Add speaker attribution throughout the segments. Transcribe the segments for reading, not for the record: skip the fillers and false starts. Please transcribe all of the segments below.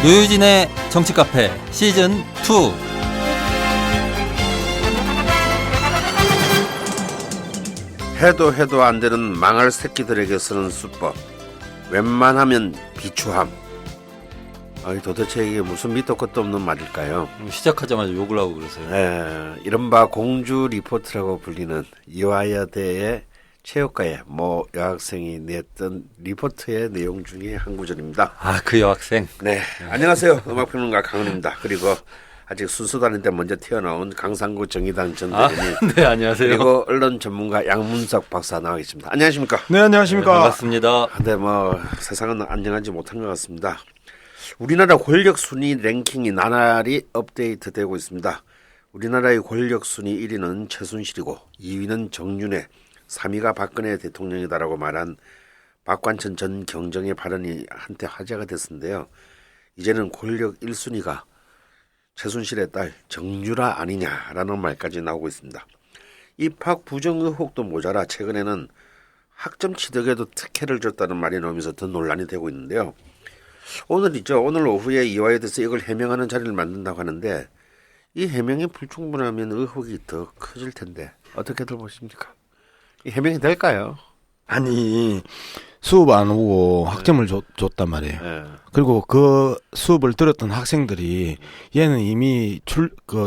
Speaker 1: 노유진의 정치카페 시즌 2.
Speaker 2: 해도 안 되는 망할 새끼들에게 쓰는 수법. 웬만하면 비추함. 아니 도대체 이게 무슨 밑도 끝도 없는 말일까요?
Speaker 1: 시작하자마자 욕을 하고 그러세요.
Speaker 2: 이른바 공주 리포트라고 불리는 이화여대의 체육과의 모 여학생이 냈던 리포트의 내용 중에 한 구절입니다.
Speaker 1: 아, 그 여학생.
Speaker 2: 네, 안녕하세요. 음악평론가 강은입니다. 그리고 아직 순수도 아닌데 먼저 튀어나온 강상구 정의당 전 대변인.
Speaker 1: 네, 안녕하세요.
Speaker 2: 그리고 언론 전문가 양문석 박사 나와 계십니다. 안녕하십니까?
Speaker 3: 네, 안녕하십니까?
Speaker 1: 네, 반갑습니다.
Speaker 2: 근데 뭐 세상은 안녕하지 못한 것 같습니다. 우리나라 권력 순위 랭킹이 나날이 업데이트되고 있습니다. 우리나라의 권력 순위 1위는 최순실이고 2위는 정윤회, 3위가 박근혜 대통령이다라고 말한 박관천 전 경정의 발언이 한때 화제가 됐었는데요. 이제는 권력 1순위가 최순실의 딸 정유라 아니냐라는 말까지 나오고 있습니다. 입학 부정 의혹도 모자라 최근에는 학점 취득에도 특혜를 줬다는 말이 나오면서 더 논란이 되고 있는데요. 오늘 오후에 이화여대에서 이걸 해명하는 자리를 만든다고 하는데 이 해명이 불충분하면 의혹이 더 커질 텐데 어떻게들 보십니까? 이 해명이 될까요?
Speaker 3: 아니, 수업 안 오고 학점을 줬단 말이에요.
Speaker 2: 네.
Speaker 3: 그리고 그 수업을 들었던 학생들이 얘는 이미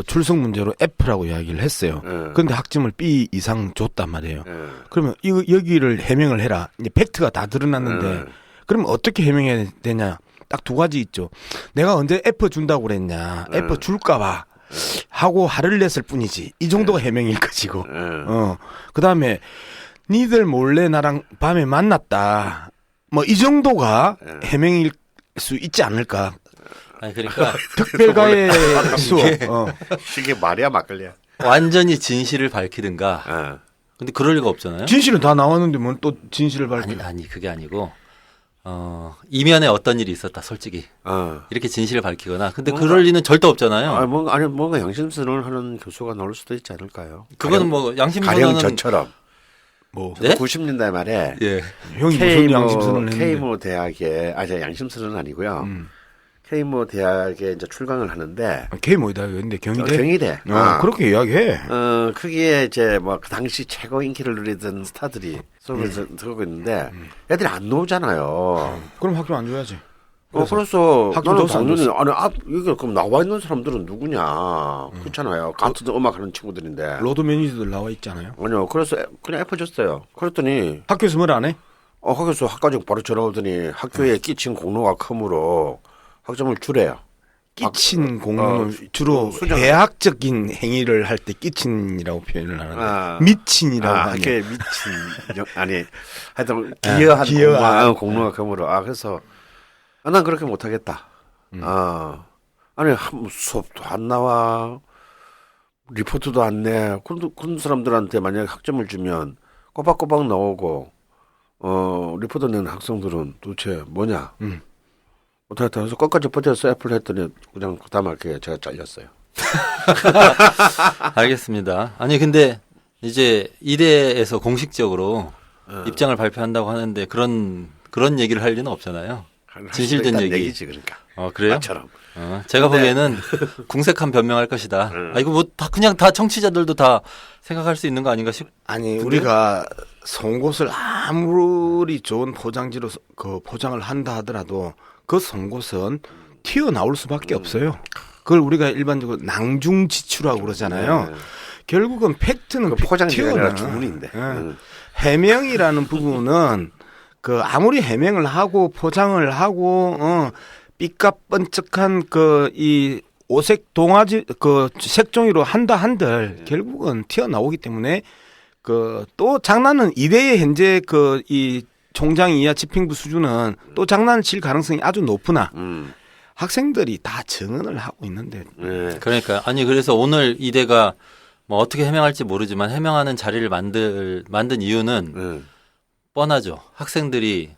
Speaker 3: 출석 문제로 F라고 이야기를 했어요. 그런데 학점을 B 이상 줬단 말이에요. 그러면 여기를 해명을 해라. 이제 팩트가 다 드러났는데 그러면 어떻게 해명해야 되냐? 딱 두 가지 있죠. 내가 언제 F 준다고 그랬냐? F 줄까 봐. 하고 화를 냈을 뿐이지. 이 정도가 해명일 것이고. 그다음에 니들 몰래 나랑 밤에 만났다. 뭐 이 정도가 해명일 수 있지 않을까?
Speaker 1: 아니 그러니까
Speaker 3: 특별가의 수업.
Speaker 2: 이게 말이야 막걸리야.
Speaker 1: 완전히 진실을 밝히든가. 근데 그럴 리가 없잖아요.
Speaker 3: 진실은 다 나왔는데 뭐 또 진실을 밝히.
Speaker 1: 아니 그게 아니고 이면에 어떤 일이 있었다 솔직히. 이렇게 진실을 밝히거나. 근데 그럴 리는 절대 없잖아요.
Speaker 2: 뭔가 양심선언을 하는 교수가 나올 수도 있지 않을까요?
Speaker 1: 그거는 뭐 양심선언은
Speaker 2: 가령 저처럼.
Speaker 3: 뭐
Speaker 1: 네?
Speaker 2: 90년대 말에
Speaker 1: 예.
Speaker 3: 형이 무슨 양심선언을 했는데.
Speaker 2: K모 대학에 양심선언은 아니고요. K모 대학에 이제 출강을 하는데
Speaker 3: K 뭐이다 근데 경희대.
Speaker 2: 경희대.
Speaker 3: 그렇게 이야기해.
Speaker 2: 거기에 이제 뭐 그 당시 최고 인기를 누리던 스타들이 수업을 들고 있는데 애들이 안 나오잖아요.
Speaker 3: 그럼 학점 안 줘야지.
Speaker 2: 그래서
Speaker 3: 학점
Speaker 2: 나는
Speaker 3: 줬어, 안
Speaker 2: 당연히
Speaker 3: 줬어?
Speaker 2: 이게 그럼 나와 있는 사람들은 누구냐? 그렇잖아요. 같은 음악하는 친구들인데.
Speaker 3: 로드 매니저들 나와 있잖아요.
Speaker 2: 아니요. 그래서 그냥 F 줬어요. 그랬더니
Speaker 3: 학교에서 뭘 안 해?
Speaker 2: 학교에서 학과장 바로 전화 오더니 학교에 끼친 공로가 크므로 학점을 주래요.
Speaker 3: 끼친 공로는 주로
Speaker 2: 수정.
Speaker 3: 대학적인 행위를 할 때 끼친이라고 표현을 하는데 미친이라고 하는
Speaker 2: 학교에 미친 아니 하여튼 기여한 공로가 크므로 그래서 난 그렇게 못하겠다. 아니 수업도 안 나와 리포트도 안 내. 그런 사람들한테 만약에 학점을 주면 꼬박꼬박 나오고 리포트 내는 학생들은 도대체 뭐냐? 어떻게 해서 끝까지 버텨서 애플 했더니 그냥 그 다음 학기에 제가 잘렸어요.
Speaker 1: 알겠습니다. 아니 근데 이제 이대에서 공식적으로 입장을 발표한다고 하는데 그런 얘기를 할 리는 없잖아요. 진실된 얘기.
Speaker 2: 얘기지 그러니까.
Speaker 1: 그래요?
Speaker 2: 나처럼.
Speaker 1: 제가 보기에는 궁색한 변명할 것이다. 이거 뭐 다 그냥 다 청취자들도 다 생각할 수 있는 거 아닌가 싶.
Speaker 3: 아니 우리가 송곳을 아무리 좋은 포장지로 포장을 한다 하더라도 그 송곳은 튀어나올 수밖에 없어요. 그걸 우리가 일반적으로 낭중지추라고 그러잖아요. 결국은 팩트는
Speaker 2: 그 포장지가 아니라
Speaker 3: 튀어나와.
Speaker 2: 주문인데.
Speaker 3: 해명이라는 부분은 그 아무리 해명을 하고 포장을 하고 삐까뻔쩍한 이 오색 동아지 색종이로 한다 한들 결국은 튀어나오기 때문에 또 장난은 이대의 현재 이 총장 이하 집행부 수준은 또 장난을 칠 가능성이 아주 높으나 학생들이 다 증언을 하고 있는데.
Speaker 1: 그러니까 아니 그래서 오늘 이대가 뭐 어떻게 해명할지 모르지만 해명하는 자리를 만든 이유는 뻔하죠. 학생들이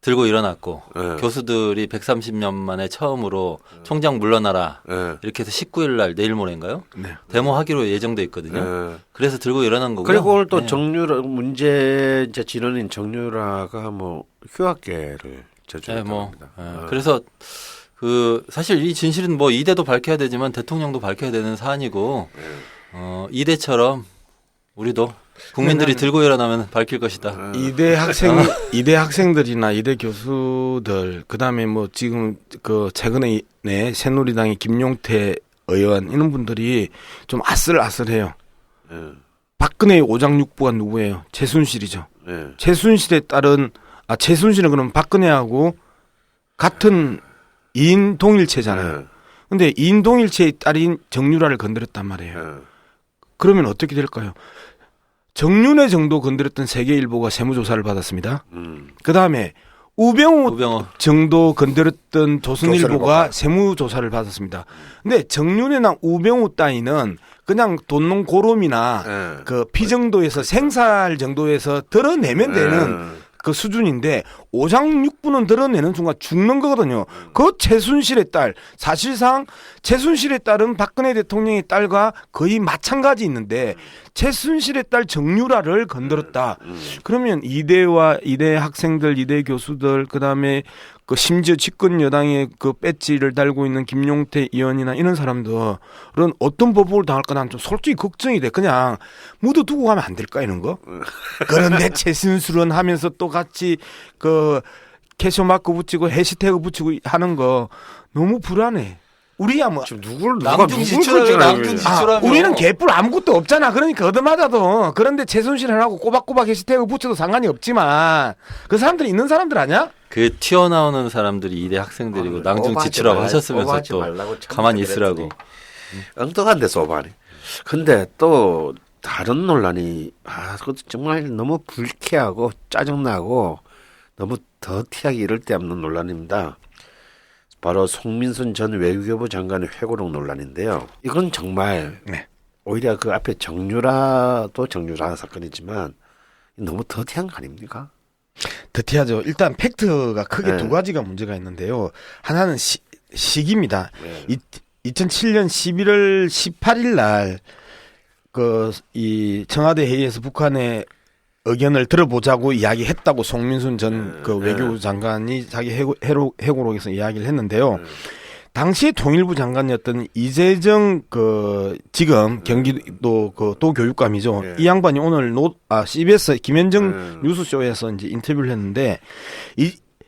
Speaker 1: 들고 일어났고 교수들이 130년 만에 처음으로 총장 물러나라 이렇게 해서 19일 날 내일 모레인가요? 데모하기로 예정돼 있거든요. 그래서 들고 일어난 거고요.
Speaker 2: 그리고 오늘 또 정유라 문제 이제 진원인 정유라가 뭐 휴학계를 제출했다고 합니다.
Speaker 1: 그래서 사실 이 진실은 뭐 이대도 밝혀야 되지만 대통령도 밝혀야 되는 사안이고 이대처럼 우리도 국민들이 들고 일어나면 밝힐 것이다.
Speaker 3: 이대 학생들이나 이대 교수들 그다음에 뭐 지금 그 최근에 새누리당의 김용태 의원 이런 분들이 좀 아슬아슬해요. 박근혜의 오장육부가 누구예요? 최순실이죠. 최순실에 따른 최순실은 그럼 박근혜하고 같은 2인 동일체잖아요. 근데 2인 동일체의 딸인 정유라를 건드렸단 말이에요. 그러면 어떻게 될까요? 정윤회 정도 건드렸던 세계일보가 세무조사를 받았습니다. 그다음에 우병우 정도 건드렸던 조선일보가 세무조사를 받았습니다. 근데 정윤회나 우병우 따위는 그냥 돈농 고름이나 그 피 정도에서 생살 정도에서 드러내면 되는 그 수준인데 오장육부는 드러내는 순간 죽는 거거든요. 그 최순실의 딸 사실상 최순실의 딸은 박근혜 대통령의 딸과 거의 마찬가지 있는데 최순실의 딸 정유라를 건드렸다. 그러면 이대 학생들, 이대 교수들 그다음에 그 심지어 집권 여당의 그 배지를 달고 있는 김용태 의원이나 이런 사람들은 어떤 보복을 당할까 난 좀 솔직히 걱정이 돼. 그냥 묻어두고 가면 안 될까 이런 거. 그런데 최순실은 하면서 또 같이 그 캐셔 마크 붙이고 해시태그 붙이고 하는 거 너무 불안해. 우리야 뭐
Speaker 2: 지금 누굴
Speaker 1: 낭중지출하면
Speaker 3: 우리는 개뿔 아무것도 없잖아. 그러니까 얻어맞아도. 그런데 최순실하고 꼬박꼬박 해시태그 붙여도 상관이 없지만 그 사람들이 있는 사람들 아니야?
Speaker 1: 그 튀어나오는 사람들이 이대 학생들이고 낭중지출하고 하셨으면서 또 가만히 있으라고.
Speaker 2: 엉뚱한 데서 오바니. 근데 또 다른 논란이 그것도 정말 너무 불쾌하고 짜증나고 너무 더티하게 이럴 데 없는 논란입니다. 바로 송민순 전 외교부 장관의 회고록 논란인데요. 이건 정말 오히려 그 앞에 정유라도 정유라 사건이지만 너무 더티한 거 아닙니까?
Speaker 3: 더티하죠. 일단 팩트가 크게 두 가지가 문제가 있는데요. 하나는 시기입니다. 2007년 11월 18일 날 이 청와대 회의에서 북한의 의견을 들어보자고 이야기했다고 송민순 전 그 외교부 장관이 자기 회고록에서 이야기를 했는데요. 당시 통일부 장관이었던 이재정 지금 경기도 도 교육감이죠. 이 양반이 오늘 CBS 김현정 뉴스쇼에서 이제 인터뷰를 했는데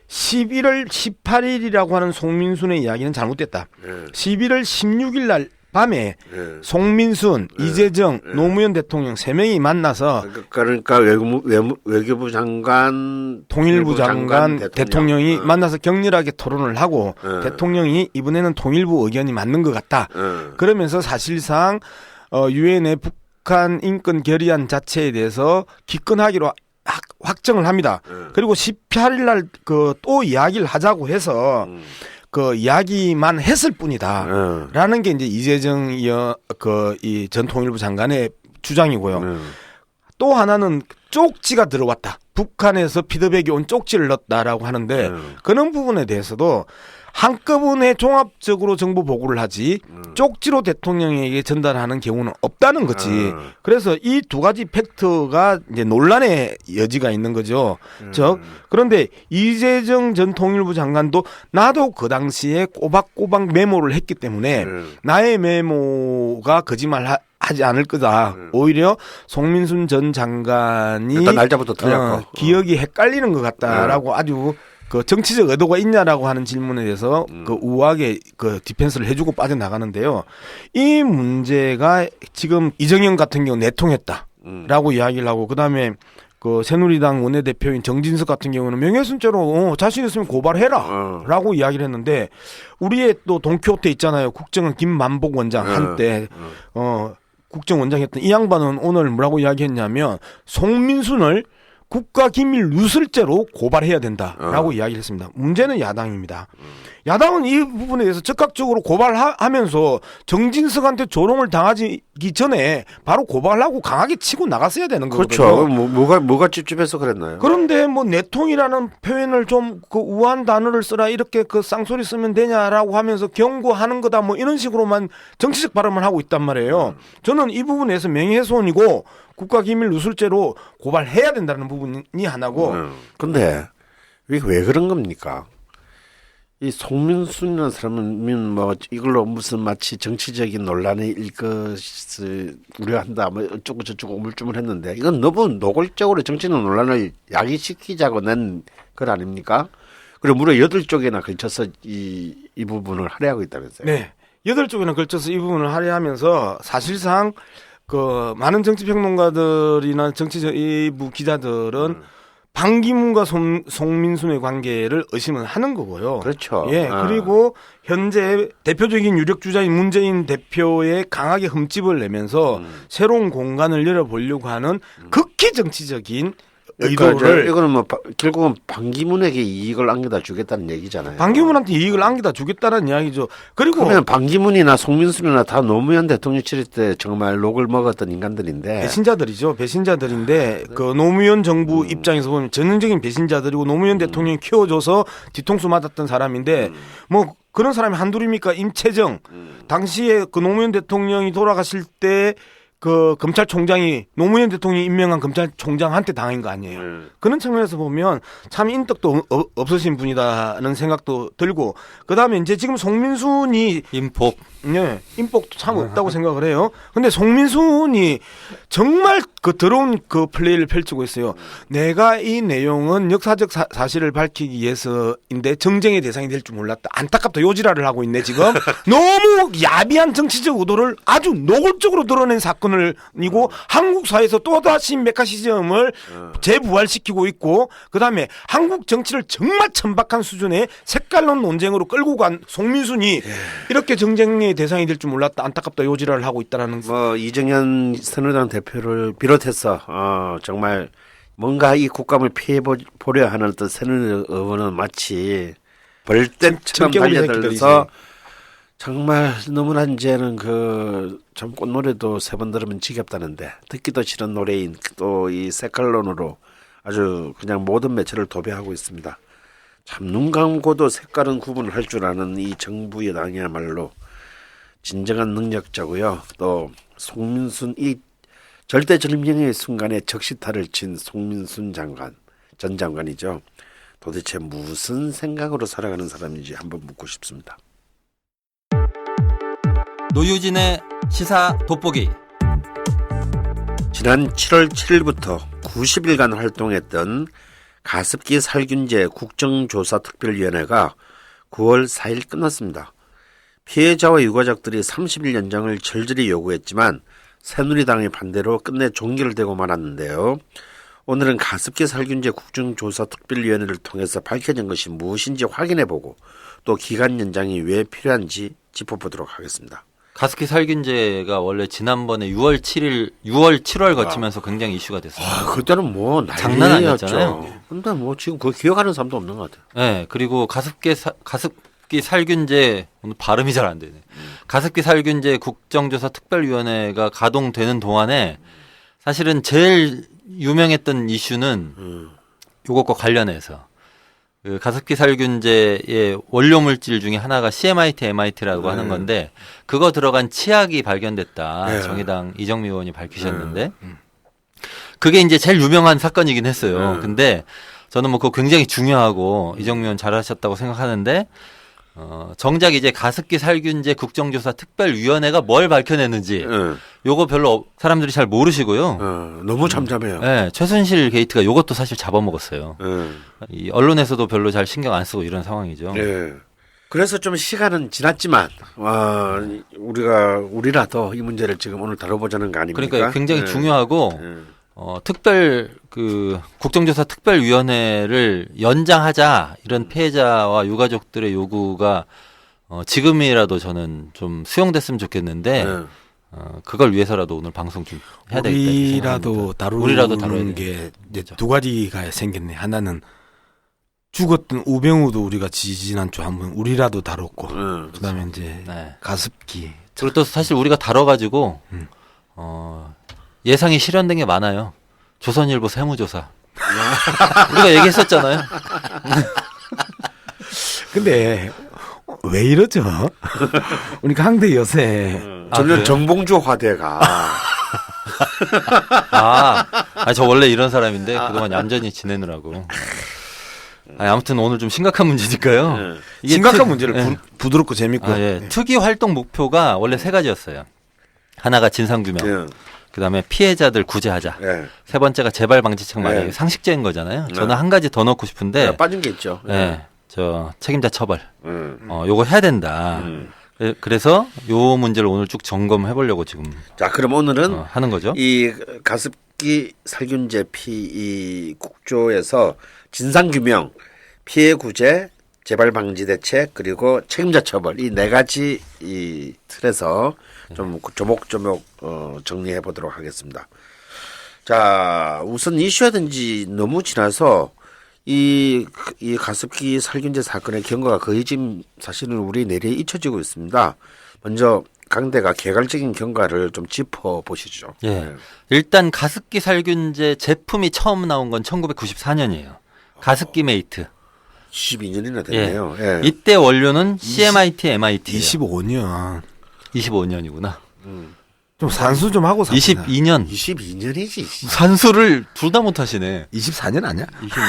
Speaker 3: 11월 18일이라고 하는 송민순의 이야기는 잘못됐다. 11월 16일 날 밤에 송민순, 이재정, 노무현 대통령 3명이 만나서
Speaker 2: 그러니까 외교부 장관,
Speaker 3: 통일부 장관 대통령이 만나서 격렬하게 토론을 하고 대통령이 이번에는 통일부 의견이 맞는 것 같다. 그러면서 사실상 유엔의 북한 인권 결의안 자체에 대해서 기권하기로 확정을 합니다. 그리고 18일 날 또 이야기를 하자고 해서 그 이야기만 했을 뿐이다. 라는 게 이제 이재정 이 전 통일부 장관의 주장이고요. 또 하나는 쪽지가 들어왔다. 북한에서 피드백이 온 쪽지를 넣었다라고 하는데 그런 부분에 대해서도 한꺼번에 종합적으로 정보 보고를 하지 쪽지로 대통령에게 전달하는 경우는 없다는 거지. 그래서 이 두 가지 팩트가 이제 논란의 여지가 있는 거죠. 그런데 이재정 전 통일부 장관도 나도 그 당시에 꼬박꼬박 메모를 했기 때문에 나의 메모가 거짓말 하지 않을 거다. 오히려 송민순 전 장관이
Speaker 2: 일단 날짜부터 틀렸고
Speaker 3: 기억이 헷갈리는 것 같다라고 아주 그 정치적 의도가 있냐라고 하는 질문에 대해서 그 우아하게 그 디펜스를 해주고 빠져나가는데요. 이 문제가 지금 이정현 같은 경우 내통했다라고 이야기를 하고 그다음에 그 새누리당 원내대표인 정진석 같은 경우는 명예훼손죄로 자신 있으면 고발해라라고 이야기를 했는데 우리의 또 돈키호테 있잖아요. 국정원 김만복 원장 한때 국정원장했던 이 양반은 오늘 뭐라고 이야기했냐면 송민순을 국가기밀 누설죄로 고발해야 된다라고 이야기를 했습니다. 문제는 야당입니다. 야당은 이 부분에 대해서 적극적으로 고발하면서 정진석한테 조롱을 당하기 전에 바로 고발하고 강하게 치고 나갔어야 되는 거거든요.
Speaker 2: 그렇죠. 뭐가 찝찝해서 그랬나요?
Speaker 3: 그런데 뭐 내통이라는 표현을 좀 그 우아한 단어를 쓰라 이렇게 그 쌍소리 쓰면 되냐라고 하면서 경고하는 거다 뭐 이런 식으로만 정치적 발언을 하고 있단 말이에요. 저는 이 부분에서 명예훼손이고 국가기밀 누설죄로 고발해야 된다는 부분이 하나고.
Speaker 2: 근데 왜 그런 겁니까? 이 송민순이라는 사람은 뭐 이걸로 무슨 마치 정치적인 논란이 일 것을 우려한다 뭐 어쩌고 저쩌고 우물쭈물했는데 이건 너무 노골적으로 정치적 논란을 야기시키자고 낸 글 아닙니까? 그리고 무려 8쪽에나 걸쳐서 이 부분을 할애하고 있다면서요.
Speaker 3: 네. 8쪽에나 걸쳐서 이 부분을 할애하면서 사실상 그 많은 정치평론가들이나 정치적 일부 기자들은 반기문과 송민순의 관계를 의심은 하는 거고요.
Speaker 2: 그렇죠.
Speaker 3: 예. 그리고 현재 대표적인 유력 주자인 문재인 대표에 강하게 흠집을 내면서 새로운 공간을 열어보려고 하는 극히 정치적인 의도를
Speaker 2: 그러니까 이거는 뭐 결국은 반기문에게 이익을 안겨다 주겠다는 얘기잖아요.
Speaker 3: 반기문한테 이익을 안겨다 주겠다는 이야기죠. 그리고
Speaker 2: 그러면 반기문이나 송민순이나 다 노무현 대통령 치를 때 정말 녹을 먹었던 인간들인데
Speaker 3: 배신자들이죠. 배신자들인데 그 노무현 정부 입장에서 보면 전형적인 배신자들이고 노무현 대통령이 키워줘서 뒤통수 맞았던 사람인데 뭐 그런 사람이 한둘입니까? 임채정 당시에 그 노무현 대통령이 돌아가실 때 그 검찰총장이 노무현 대통령이 임명한 검찰총장한테 당한 거 아니에요. 그런 측면에서 보면 참 인덕도 없으신 분이다는 생각도 들고 그다음에 이제 지금 송민순이
Speaker 1: 인폭
Speaker 3: 네, 인복도 참 없다고 생각을 해요. 근데 송민순이 정말 그 더러운 그 플레이를 펼치고 있어요. 내가 이 내용은 역사적 사실을 밝히기 위해서인데 정쟁의 대상이 될 줄 몰랐다. 안타깝다. 요지라를 하고 있네 지금. 너무 야비한 정치적 의도를 아주 노골적으로 드러낸 사건이고 한국 사회에서 또다시 메카시즘을 재부활시키고 있고 그다음에 한국 정치를 정말 천박한 수준의 색깔론 논쟁으로 끌고 간 송민순이 이렇게 정쟁의 대상이 될 줄 몰랐다. 안타깝다. 요지라를 하고 있다라는
Speaker 2: 뭐 이정현 새누리당 대표를 비롯해서 정말 뭔가 이 국감을 피해 보려 하는 어떤 새누리 의원은 마치 벌떼처럼 달려들어서 정말 너무나 이제는 그 참 꽃노래도 3번 들으면 지겹다는데 듣기도 싫은 노래인 또 이 색깔론으로 아주 그냥 모든 매체를 도배하고 있습니다. 참 눈 감고도 색깔은 구분을 할 줄 아는 이 정부 여당이야말로 진정한 능력자고요. 또 송민순 이 절대 절명의 순간에 적시타를 친 송민순 장관, 전 장관이죠. 도대체 무슨 생각으로 살아가는 사람인지 한번 묻고 싶습니다.
Speaker 1: 노유진의 시사 돋보기.
Speaker 2: 지난 7월 7일부터 90일간 활동했던 가습기 살균제 국정조사특별위원회가 9월 4일 끝났습니다. 피해자와 유가족들이 30일 연장을 절절히 요구했지만 새누리당의 반대로 끝내 종결되고 말았는데요. 오늘은 가습기 살균제 국정조사특별위원회를 통해서 밝혀진 것이 무엇인지 확인해보고 또 기간 연장이 왜 필요한지 짚어보도록 하겠습니다.
Speaker 1: 가습기 살균제가 원래 지난번에 6월 7월 거치면서 굉장히 이슈가 됐어요.
Speaker 2: 그때는 뭐
Speaker 1: 장난 아니었잖아요.
Speaker 2: 근데 뭐 지금 그거 기억하는 사람도 없는 것 같아요.
Speaker 1: 네, 그리고 가습기 살균제 오늘 발음이 잘 안 되네. 가습기 살균제 국정조사 특별위원회가 가동되는 동안에 사실은 제일 유명했던 이슈는 요것과 관련해서 그 가습기 살균제의 원료 물질 중에 하나가 CMIT, MIT라고 하는 건데 그거 들어간 치약이 발견됐다. 정의당 이정미 의원이 밝히셨는데 그게 이제 제일 유명한 사건이긴 했어요. 근데 저는 뭐 그거 굉장히 중요하고 이정미 의원 잘하셨다고 생각하는데 정작 이제 가습기 살균제 국정조사 특별위원회가 뭘 밝혀냈는지 요거 별로 사람들이 잘 모르시고요.
Speaker 2: 너무 잠잠해요.
Speaker 1: 네, 최순실 게이트가 요것도 사실 잡아먹었어요. 이 언론에서도 별로 잘 신경 안 쓰고 이런 상황이죠.
Speaker 2: 네. 그래서 좀 시간은 지났지만 우리라도 이 문제를 지금 오늘 다뤄보자는 거 아닙니까?
Speaker 1: 그러니까 굉장히 중요하고 특별 국정조사 특별위원회를 연장하자 이런 피해자와 유가족들의 요구가 지금이라도 저는 좀 수용됐으면 좋겠는데 그걸 위해서라도 오늘 방송 좀 해야 되겠다.
Speaker 3: 우리라도 다루는 게 이제 두 가지가 생겼네. 하나는 죽었던 우병우도 우리가 지지난주 한번 우리라도 다뤘고 그다음에 이제 가습기.
Speaker 1: 그리고 또 사실 우리가 다뤄가지고 예상이 실현된 게 많아요. 조선일보 세무조사. 우리가 얘기했었잖아요.
Speaker 3: 근데 왜 이러죠? 우리가 항대 여세.
Speaker 2: 저는 정봉주 화대가.
Speaker 1: 저 원래 이런 사람인데 그동안 얌전히 지내느라고. 아무튼 오늘 좀 심각한 문제니까요. 이게
Speaker 3: 심각한 문제를 부드럽고 재밌고.
Speaker 1: 특이 활동 목표가 원래 세 가지였어요. 하나가 진상규명. 그다음에 피해자들 구제하자. 세 번째가 재발 방지책 마련. 상식적인 거잖아요. 저는 한 가지 더 넣고 싶은데
Speaker 2: 빠진 게 있죠.
Speaker 1: 저 책임자 처벌. 요거 해야 된다. 그래서 요 문제를 오늘 쭉 점검해 보려고 지금.
Speaker 2: 자, 그럼 오늘은
Speaker 1: 하는 거죠.
Speaker 2: 이 가습기 살균제 이 국조에서 진상규명, 피해 구제, 재발 방지 대책 그리고 책임자 처벌 이 네 가지 이 틀에서 좀 조목조목 정리해 보도록 하겠습니다. 자, 우선 이슈하든지 너무 지나서 이 가습기 살균제 사건의 경과가 거의 지금 사실은 우리 내리에 잊혀지고 있습니다. 먼저 강대가 개괄적인 경과를 좀 짚어 보시죠.
Speaker 1: 일단 가습기 살균제 제품이 처음 나온 건 1994년이에요. 가습기 메이트.
Speaker 2: 12년이나 됐네요.
Speaker 1: 이때 원료는 CMIT, MIT.
Speaker 3: 25년.
Speaker 1: 25년이구나.
Speaker 3: 좀 산수 좀 하고
Speaker 1: 22년.
Speaker 2: 22년이지.
Speaker 1: 산수를 둘 다 못 하시네.
Speaker 3: 24년 아니야?
Speaker 1: 지금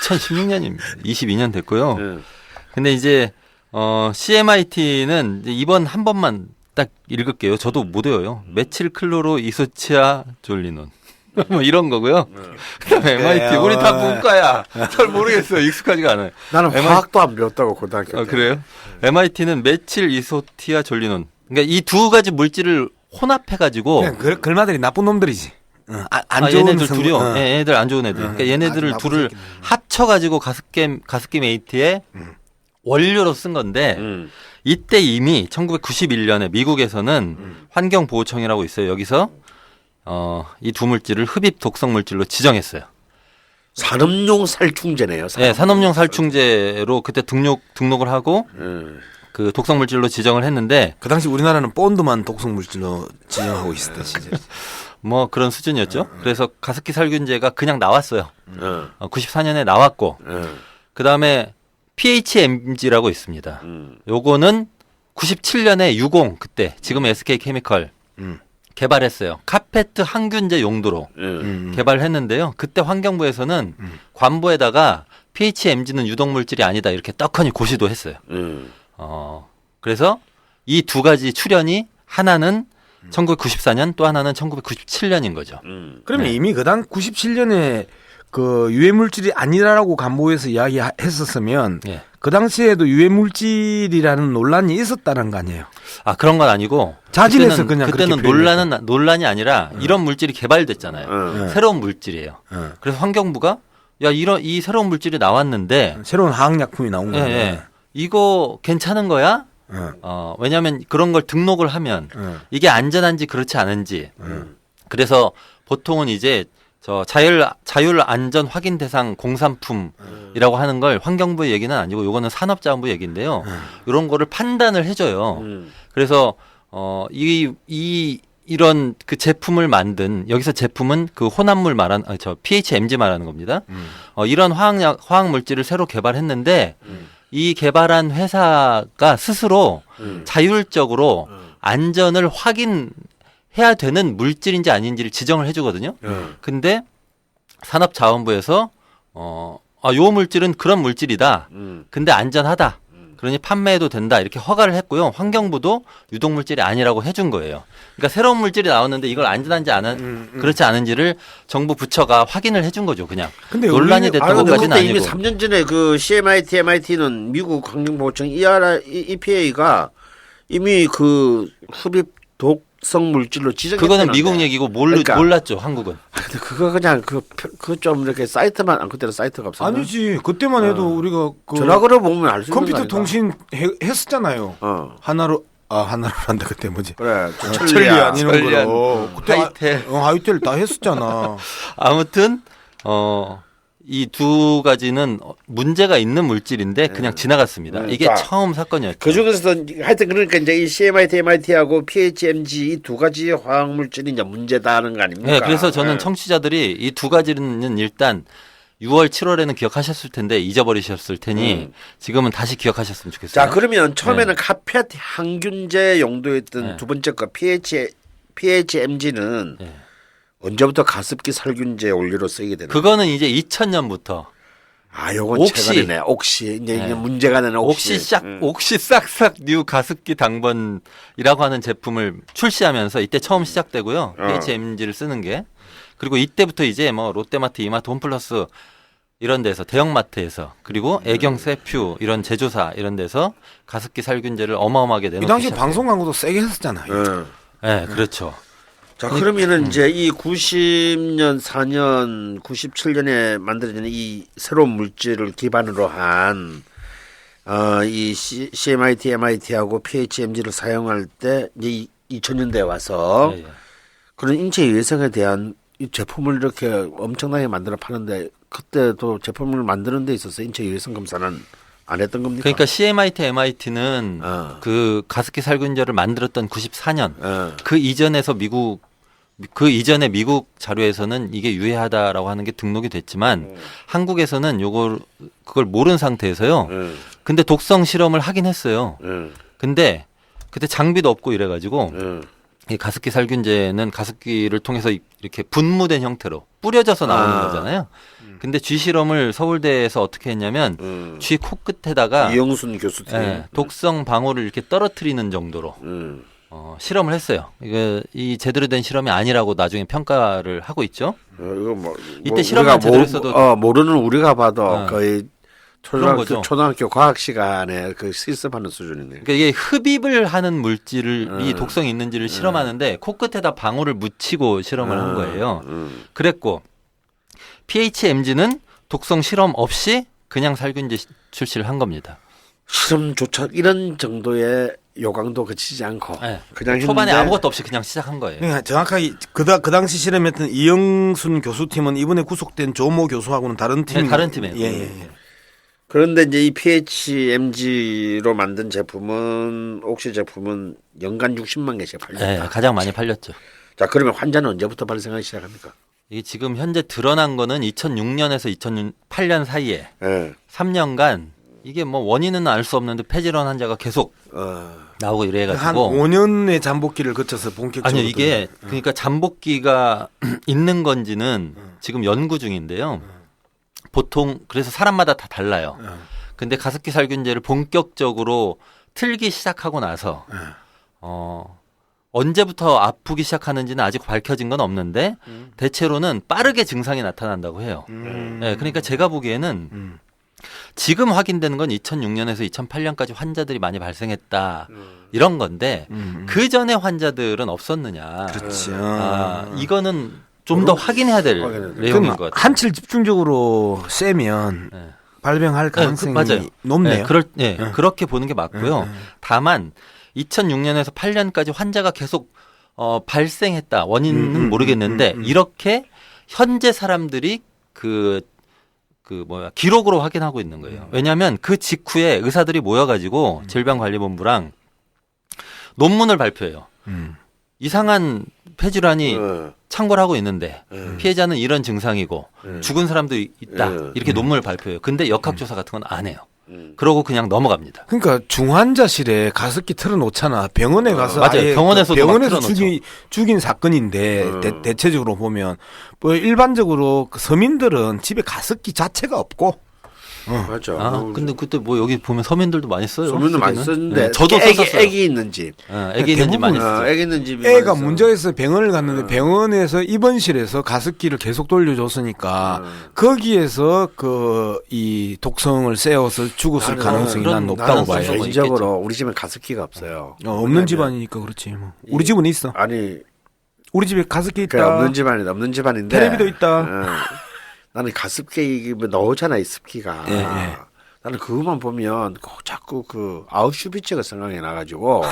Speaker 1: 2016년입니다. 22년 됐고요. 근데 이제 CMIT는 이번 한 번만 딱 읽을게요. 저도 못 외워요. 메칠 클로로 이소치아 졸리논. 뭐 이런 거고요. 그다음에 MIT 우리 다 문과야. 잘 모르겠어요. 익숙하지가 않아요.
Speaker 2: 나는 화학도 안 배웠다고 고등학교 때.
Speaker 1: 그래요? MIT는 메칠 이소티아 졸리논. 그러니까 이 두 가지 물질을 혼합해가지고
Speaker 3: 글마들이 나쁜 놈들이지. 안 좋은
Speaker 1: 얘네들 둘이요. 얘네들 안 좋은 애들. 그러니까 얘네들을 둘을 합쳐가지고 가습기 메이트의 원료로 쓴 건데 이때 이미 1991년에 미국에서는 환경보호청이라고 있어요. 여기서 이 두 물질을 흡입 독성 물질로 지정했어요.
Speaker 2: 산업용 살충제네요.
Speaker 1: 산업용 살충제로 그때 등록을 하고 그 독성 물질로 지정을 했는데
Speaker 3: 그 당시 우리나라는 본드만 독성 물질로 지정하고 있었던 시절.
Speaker 1: 뭐 그런 수준이었죠. 그래서 가습기 살균제가 그냥 나왔어요. 94년에 나왔고 그 다음에 PHMG라고 있습니다. 요거는 97년에 유공 그때 지금 SK케미컬 개발했어요. 카페트 항균제 용도로 개발했는데요. 그때 환경부에서는 관보에다가 PHMG는 유독물질이 아니다 이렇게 떡하니 고시도 했어요. 그래서 이 두 가지 출현이 하나는 1994년 또 하나는 1997년인 거죠.
Speaker 3: 그러면 이미 그당 97년에 그 유해 물질이 아니라고 간보에서 이야기했었으면 그 당시에도 유해 물질이라는 논란이 있었다는 거 아니에요?
Speaker 1: 그런 건 아니고
Speaker 3: 자진해서 그냥
Speaker 1: 그때는 논란이 아니라 이런 물질이 개발됐잖아요. 새로운 물질이에요. 그래서 환경부가 이 새로운 물질이 나왔는데
Speaker 3: 새로운 화학약품이 나온 거예요.
Speaker 1: 이거 괜찮은 거야? 왜냐하면 그런 걸 등록을 하면 이게 안전한지 그렇지 않은지. 그래서 보통은 이제 저 자율 안전 확인 대상 공산품이라고 하는 걸 환경부의 얘기는 아니고 요거는 산업자원부 얘기인데요. 이런 거를 판단을 해줘요. 그래서 이런 그 제품을 만든 여기서 제품은 그 혼합물 PHMG 말하는 겁니다. 이런 화학 물질을 새로 개발했는데 이 개발한 회사가 스스로 자율적으로 안전을 확인해야 되는 물질인지 아닌지를 지정을 해주거든요. 근데 산업자원부에서 요 물질은 그런 물질이다. 근데 안전하다. 그러니 판매해도 된다. 이렇게 허가를 했고요. 환경부도 유독물질이 아니라고 해준 거예요. 그러니까 새로운 물질이 나왔는데 이걸 안전한지 그렇지 않은지를 정부 부처가 확인을 해준 거죠. 그냥. 근데 논란이 됐던 것까지는 아니고.
Speaker 2: 이미 3년 전에 그 CMIT, MIT는 미국 환경보호청 EPA가 이미 그 흡입 독성 물질로 지정했는데
Speaker 1: 그거는 미국 얘기고 몰랐죠. 한국은.
Speaker 2: 근데 그거 그냥 그 좀 이렇게 사이트만 그때는 사이트가 없었나?
Speaker 3: 아니지. 그때만 해도 우리가 그
Speaker 2: 전화 걸어 보면 알 수 있는
Speaker 3: 컴퓨터 통신 했었잖아요. 하나로 한다 그때 뭐지?
Speaker 2: 그래.
Speaker 3: 천리안 이런 거로.
Speaker 1: 하이텔.
Speaker 3: 하이텔 다 했었잖아.
Speaker 1: 아무튼 이 두 가지는 문제가 있는 물질인데 그냥 지나갔습니다. 이게 처음 사건이었죠.
Speaker 2: 그 중에서 하여튼 그러니까 이제 이 CMIT, MIT하고 PHMG 이 두 가지 화학 물질이 이제 문제다는 거 아닙니까?
Speaker 1: 네, 그래서 저는 청취자들이 이 두 가지는 일단 6월, 7월에는 기억하셨을 텐데 잊어버리셨을 테니 지금은 다시 기억하셨으면 좋겠어요.
Speaker 2: 자, 그러면 처음에는 카페트 항균제 용도였던 두 번째 거 PHMG는 언제부터 가습기 살균제 원료로 쓰이게 되나요?
Speaker 1: 그거는 이제 2000년부터
Speaker 2: 요건
Speaker 1: 옥시.
Speaker 2: 최근이네. 옥시. 이제 문제가 되는 옥시.
Speaker 1: 옥시 싹싹 뉴 가습기 당번이라고 하는 제품을 출시하면서 이때 처음 시작되고요. PHMG를 쓰는 게. 그리고 이때부터 이제 뭐 롯데마트, 이마트, 홈플러스 이런 데서 대형마트에서 그리고 애경, 세퓨 이런 제조사 이런 데서 가습기 살균제를 어마어마하게 내놓기
Speaker 3: 이 당시
Speaker 1: 시작해요.
Speaker 3: 방송 광고도 세게 했었잖아요.
Speaker 1: 네, 그렇죠.
Speaker 2: 자, 그러면은 이제 이 90년, 4년, 97년에 만들어진 이 새로운 물질을 기반으로 한 이 CMIT, MIT하고 PHMG를 사용할 때 이제 2000년대에 와서
Speaker 1: 예, 예.
Speaker 2: 그런 인체 위생에 대한 이 제품을 이렇게 엄청나게 만들어 파는데 그때도 제품을 만드는 데 있어서 인체 위생 검사는 안 했던 겁니까?
Speaker 1: 그러니까 CMIT, MIT는 그 가습기 살균제를 만들었던 94년 그 이전에서 그 이전에 미국 자료에서는 이게 유해하다라고 하는 게 등록이 됐지만 한국에서는 그걸 모르는 상태에서요. 근데 독성 실험을 하긴 했어요. 근데 그때 장비도 없고 이래가지고 이 가습기 살균제는 가습기를 통해서 이렇게 분무된 형태로 뿌려져서 나오는 거잖아요. 근데 쥐 실험을 서울대에서 어떻게 했냐면 쥐 코끝에다가
Speaker 2: 이영순 교수팀
Speaker 1: 독성 방울을 이렇게 떨어뜨리는 정도로 실험을 했어요. 이 제대로 된 실험이 아니라고 나중에 평가를 하고 있죠.
Speaker 2: 이거
Speaker 1: 이때 실험만 제대로 했어도
Speaker 2: 모르는 우리가 봐도 거의
Speaker 1: 그런 거죠.
Speaker 2: 초등학교 과학 시간에 그 실습하는 수준이네.
Speaker 1: 그러니까 이게 흡입을 하는 물질이 독성이 있는지를 실험하는데 코끝에다 방울을 묻히고 실험을 한 거예요. 그랬고 PHMG는 독성 실험 없이 그냥 살균제 출시를 한 겁니다.
Speaker 2: 실험조차 이런 정도의 요강도 그치지 않고
Speaker 1: 네.
Speaker 2: 그냥
Speaker 1: 초반에
Speaker 2: 했는데
Speaker 1: 아무것도 없이 그냥 시작한 거예요.
Speaker 3: 그러니까 정확하게 그 당시 실험했던 이영순 교수팀은 이번에 구속된 조모 교수하고는 다른 팀.
Speaker 1: 네, 다른 팀이에요.
Speaker 3: 예.
Speaker 2: 그런데 이제 이 PHMG로 만든 제품은 옥시 제품은 연간 60만 개씩 팔렸다.
Speaker 1: 네, 가장 많이 팔렸죠.
Speaker 2: 자, 그러면 환자는 언제부터 발생하기 시작합니까?
Speaker 1: 이게 지금 현재 드러난 거는 2006년에서 2008년 사이에
Speaker 2: 예.
Speaker 1: 3년간 이게 뭐 원인은 알 수 없는데 폐질환 환자가 계속 나오고
Speaker 3: 한
Speaker 1: 이래가지고
Speaker 3: 5년의 잠복기를 거쳐서 본격적으로.
Speaker 1: 아니요 이게 그러니까 잠복기가 있는 건지는 지금 연구 중인데요. 보통 그래서 사람마다 다 달라요. 근데 가습기 살균제를 본격적으로 틀기 시작하고 나서 언제부터 아프기 시작하는지는 아직 밝혀진 건 없는데 대체로는 빠르게 증상이 나타난다고 해요. 네, 그러니까 제가 보기에는 지금 확인되는 건 2006년에서 2008년까지 환자들이 많이 발생했다 이런 건데 그 전에 환자들은 없었느냐.
Speaker 3: 그렇죠.
Speaker 1: 이거는 좀 더 확인해야 될 내용인 것 같아요.
Speaker 3: 한칠 집중적으로 쐬면
Speaker 1: 네.
Speaker 3: 발병할 가능성이
Speaker 1: 맞아요.
Speaker 3: 높네요.
Speaker 1: 그렇게 보는 게 맞고요. 다만 2006년에서 8년까지 환자가 계속 발생했다. 원인은 모르겠는데 이렇게 현재 사람들이 기록으로 확인하고 있는 거예요. 왜냐하면 그 직후에 의사들이 모여가지고 질병관리본부랑 논문을 발표해요. 이상한 폐질환이 창궐 하고 있는데 피해자는 이런 증상이고 죽은 사람도 있다. 이렇게 논문을 발표해요. 근데 역학조사 같은 건 안 해요. 그러고 그냥 넘어갑니다.
Speaker 3: 그러니까 중환자실에 가습기 틀어놓잖아. 병원에 가서
Speaker 1: 맞아요.
Speaker 3: 아예
Speaker 1: 병원에서도
Speaker 3: 병원에서
Speaker 1: 막 틀어놓죠.
Speaker 3: 죽인 사건인데 대체적으로 보면 뭐 일반적으로 그 서민들은 집에 가습기 자체가 없고.
Speaker 2: 맞아.
Speaker 1: 근데 그때 뭐 여기 보면 서민들도 많이 써요.
Speaker 2: 소문도 많이
Speaker 1: 쓰기는.
Speaker 2: 썼는데
Speaker 1: 네, 저도
Speaker 2: 애기,
Speaker 1: 썼었어요.
Speaker 2: 애기 있는 집.
Speaker 1: 애기 있는 집 많이 썼어요.
Speaker 2: 애기 있는 집이
Speaker 3: 애가
Speaker 2: 많이
Speaker 3: 문제가 있어 병원을 갔는데 병원에서 입원실에서 가습기를 계속 돌려줬으니까 거기에서 이 독성을 쐬어서 죽었을 가능성이 난 높다고
Speaker 2: 나는
Speaker 3: 봐요.
Speaker 1: 있겠죠.
Speaker 2: 개인적으로 우리 집엔 가습기가 없어요.
Speaker 3: 없는 집안이니까 그렇지 뭐. 우리 집은 있어.
Speaker 2: 아니
Speaker 3: 우리 집에 가습기
Speaker 2: 그
Speaker 3: 있다.
Speaker 2: 없는 집안인데
Speaker 3: 테레비도 있다.
Speaker 2: 나는 가습기 이게 나오잖아 이 습기가.
Speaker 3: 예.
Speaker 2: 나는 그것만 보면 자꾸 그 아우슈비츠가 생각이 나가지고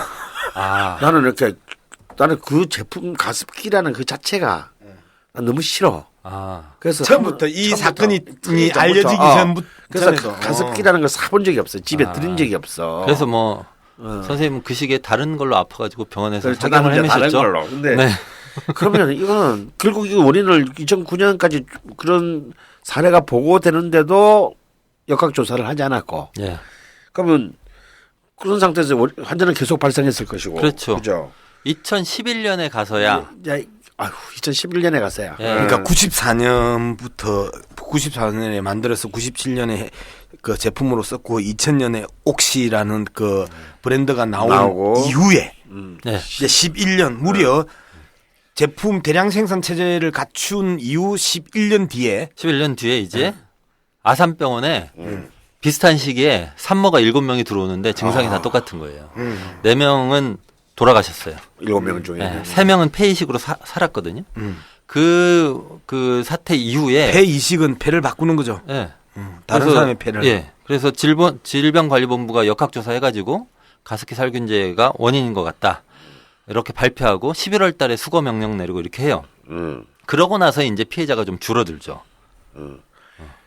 Speaker 1: 아,
Speaker 2: 나는 그 제품 가습기라는 그 자체가 난 너무 싫어. 그래서
Speaker 3: 처음부터 이 사건이
Speaker 2: 처음부터.
Speaker 3: 알려지기 전부터
Speaker 2: 그래서 가습기라는 걸 사본 적이 없어. 집에 들인 적이 없어.
Speaker 1: 그래서 뭐 선생님 그 시기에 다른 걸로 아파가지고 병원에서
Speaker 2: 그래서
Speaker 1: 착용을
Speaker 2: 나는 이제 다른
Speaker 1: 헤매셨죠.
Speaker 2: 걸로. 근데
Speaker 1: 네.
Speaker 2: 그러면 이거는 결국 이 원인을 2009년까지 그런 사례가 보고되는데도 역학조사를 하지 않았고.
Speaker 1: 예.
Speaker 2: 그러면 그런 상태에서 환자는 계속 발생했을 것이고.
Speaker 1: 그렇죠.
Speaker 2: 그죠?
Speaker 1: 2011년에 가서야
Speaker 2: 아휴 2011년에 갔어요.
Speaker 1: 예.
Speaker 3: 그러니까 94년에 만들어서 97년에 그 제품으로 썼고 2000년에 옥시라는 그 브랜드가 나오고 이후에
Speaker 1: 네.
Speaker 3: 이제 11년 무려 제품 대량 생산 체제를 갖춘 이후 11년 뒤에
Speaker 1: 11년 뒤에 이제 아산병원에 비슷한 시기에 산모가 7명이 들어오는데 증상이 다 똑같은 거예요. 4명은 돌아가셨어요.
Speaker 2: 7명 중에
Speaker 1: 네, 3명은 폐이식으로 살았거든요. 그 사태 이후에
Speaker 3: 폐 이식은 폐를 바꾸는 거죠.
Speaker 1: 예.
Speaker 3: 다른
Speaker 1: 그래서,
Speaker 3: 사람의 폐를.
Speaker 1: 예. 그래서 질병관리본부가 역학조사해가지고 가습기 살균제가 원인인 것 같다. 이렇게 발표하고 11월 달에 수거 명령 내리고 이렇게 해요. 그러고 나서 이제 피해자가 좀 줄어들죠.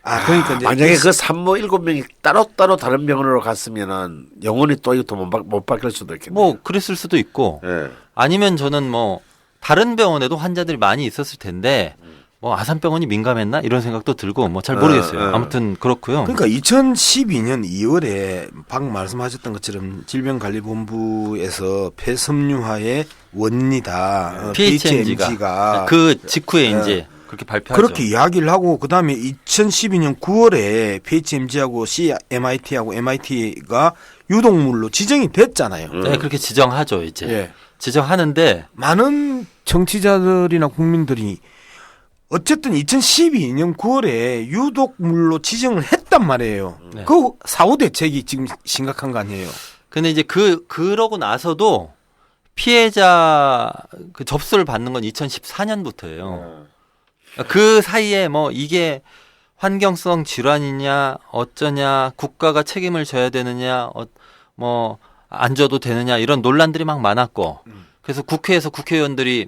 Speaker 3: 그러니까 이제
Speaker 2: 만약에 그 산모 7명이 따로따로 다른 병원으로 갔으면은 영원히 또 이것도 못 바뀔 수도 있겠네요.
Speaker 1: 뭐 그랬을 수도 있고
Speaker 2: 예.
Speaker 1: 아니면 저는 뭐 다른 병원에도 환자들이 많이 있었을 텐데 뭐 아산병원이 민감했나 이런 생각도 들고 뭐 잘 모르겠어요. 아무튼 그렇고요.
Speaker 3: 그러니까 2012년 2월에 방금 말씀하셨던 것처럼 질병관리본부에서 폐섬유화의 원인이다.
Speaker 1: PHMG가 그 직후에 이제 그렇게 발표하죠.
Speaker 3: 그렇게 이야기를 하고 그다음에 2012년 9월에 PHMG하고 CMIT하고 MIT가 유독물로 지정이 됐잖아요.
Speaker 1: 네, 그렇게 지정하죠, 이제.
Speaker 3: 예.
Speaker 1: 지정하는데
Speaker 3: 많은 정치자들이나 국민들이 어쨌든 2012년 9월에 유독물로 지정을 했단 말이에요.
Speaker 1: 네.
Speaker 3: 그 사후 대책이 지금 심각한 거 아니에요.
Speaker 1: 근데 이제 그러고 나서도 피해자 그 접수를 받는 건 2014년부터예요. 그 사이에 뭐 이게 환경성 질환이냐 어쩌냐 국가가 책임을 져야 되느냐 뭐 안 져도 되느냐 이런 논란들이 막 많았고 그래서 국회에서 국회의원들이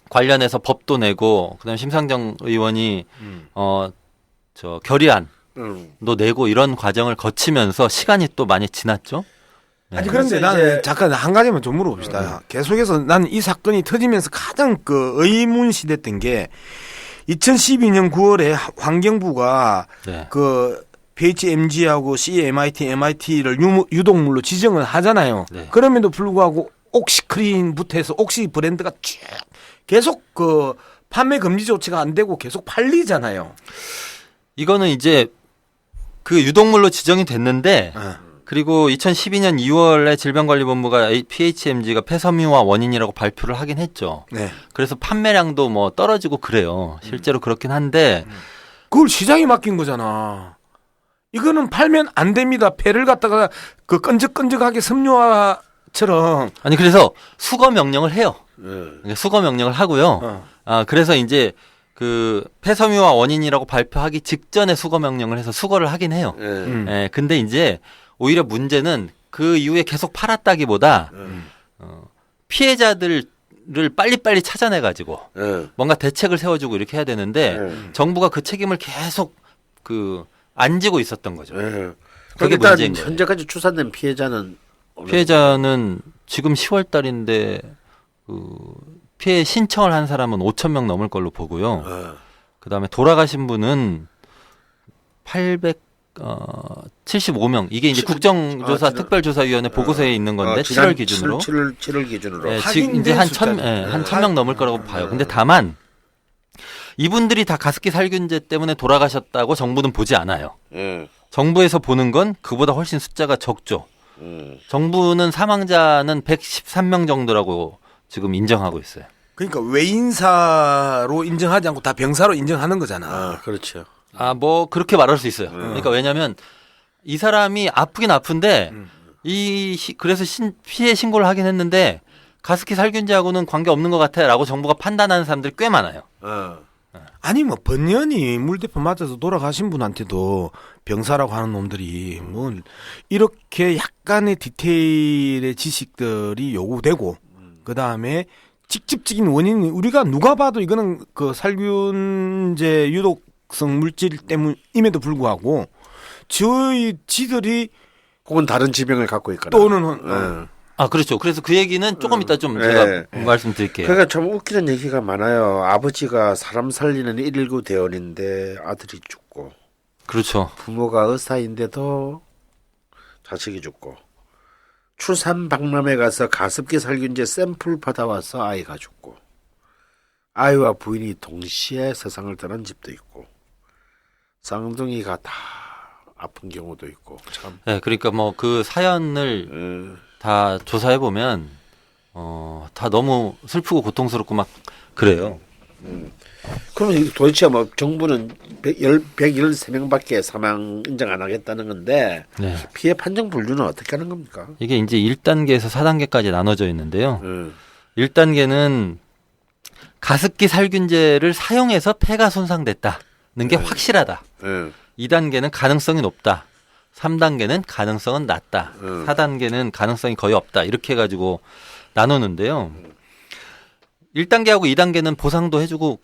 Speaker 1: 관련해서 법도 내고 그다음에 심상정 의원이 저 결의안도 내고 이런 과정을 거치면서 시간이 또 많이 지났죠. 네.
Speaker 3: 아니 그런데 나는 잠깐 한 가지만 좀 물어봅시다. 계속해서 나는 이 사건이 터지면서 가장 그 의문시됐던 게 2012년 9월에 환경부가
Speaker 1: 네.
Speaker 3: 그 PHMG하고 CMIT, MIT를 유독물로 지정을 하잖아요.
Speaker 1: 네.
Speaker 3: 그럼에도 불구하고 옥시크린부터 해서 옥시 브랜드가 쭉 계속 그 판매 금지 조치가 안 되고 계속 팔리잖아요.
Speaker 1: 이거는 이제 그 유독물로 지정이 됐는데 그리고 2012년 2월에 질병관리본부가 PHMG가 폐섬유화 원인이라고 발표를 하긴 했죠.
Speaker 3: 네.
Speaker 1: 그래서 판매량도 뭐 떨어지고 그래요. 실제로 그렇긴 한데
Speaker 3: 그걸 시장에 맡긴 거잖아. 이거는 팔면 안 됩니다. 폐를 갖다가 그 끈적끈적하게 섬유화처럼.
Speaker 1: 아니 그래서 수거 명령을 해요. 수거 명령을 하고요. 그래서 이제 그 폐섬유화 원인이라고 발표하기 직전에 수거 명령을 해서 수거를 하긴 해요. 예, 근데 이제 오히려 문제는 그 이후에 계속 팔았다기보다 피해자들을 빨리빨리 찾아내가지고 뭔가 대책을 세워주고 이렇게 해야 되는데 정부가 그 책임을 계속 안 지고 있었던 거죠. 그게
Speaker 2: 일단
Speaker 1: 문제인 거예요.
Speaker 2: 현재까지 추산된 피해자는
Speaker 1: 지금 10월 달인데 피해 신청을 한 사람은 5천 명 넘을 걸로 보고요. 그다음에 돌아가신 분은 875명. 이게 이제 국정조사 특별조사위원회 보고서에 있는 건데 7월 기준으로.
Speaker 2: 7월 기준으로.
Speaker 1: 네, 지금 이제 한 1,000명 넘을 거라고 봐요. 근데 다만 이분들이 다 가습기 살균제 때문에 돌아가셨다고 정부는 보지 않아요. 정부에서 보는 건 그보다 훨씬 숫자가 적죠. 정부는 사망자는 113명 정도라고 지금 인정하고 있어요.
Speaker 3: 그러니까 외인사로 인정하지 않고 다 병사로 인정하는 거잖아.
Speaker 2: 그렇죠.
Speaker 1: 뭐 그렇게 말할 수 있어요. 그러니까 왜냐하면 이 사람이 아프긴 아픈데 그래서 피해 신고를 하긴 했는데 가습기 살균제하고는 관계 없는 것 같아라고 정부가 판단하는 사람들이 꽤 많아요.
Speaker 3: 아니 뭐 번연이 물대포 맞아서 돌아가신 분한테도 병사라고 하는 놈들이 뭐 이렇게 약간의 디테일의 지식들이 요구되고 그 다음에 직접적인 원인이 우리가 누가 봐도 이거는 그 살균제 유독성 물질 때문임에도 불구하고 지들이
Speaker 2: 혹은 다른 지병을 갖고 있거나
Speaker 3: 또는
Speaker 1: 그렇죠. 그래서 그 얘기는 조금 이따 좀 제가 말씀드릴게요.
Speaker 2: 그러니까 참 웃기는 얘기가 많아요. 아버지가 사람 살리는 119 대원인데 아들이 죽고
Speaker 1: 그렇죠.
Speaker 2: 부모가 의사인데도 자식이 죽고 출산 박람회 가서 가습기 살균제 샘플 받아와서 아이가 죽고 아이와 부인이 동시에 세상을 떠난 집도 있고 쌍둥이가 다 아픈 경우도 있고 참.
Speaker 1: 네, 그러니까 뭐 그 사연을 다 조사해 보면 다 너무 슬프고 고통스럽고 막 그래요.
Speaker 2: 그러면 도대체 뭐 정부는 113명밖에 사망 인정 안 하겠다는 건데
Speaker 1: 네.
Speaker 2: 피해 판정 분류는 어떻게 하는 겁니까?
Speaker 1: 이게 이제 1단계에서 4단계까지 나눠져 있는데요. 1단계는 가습기 살균제를 사용해서 폐가 손상됐다는 게 확실하다. 2단계는 가능성이 높다. 3단계는 가능성은 낮다. 4단계는 가능성이 거의 없다. 이렇게 해가지고 나누는데요. 1단계하고 2단계는 보상도 해주고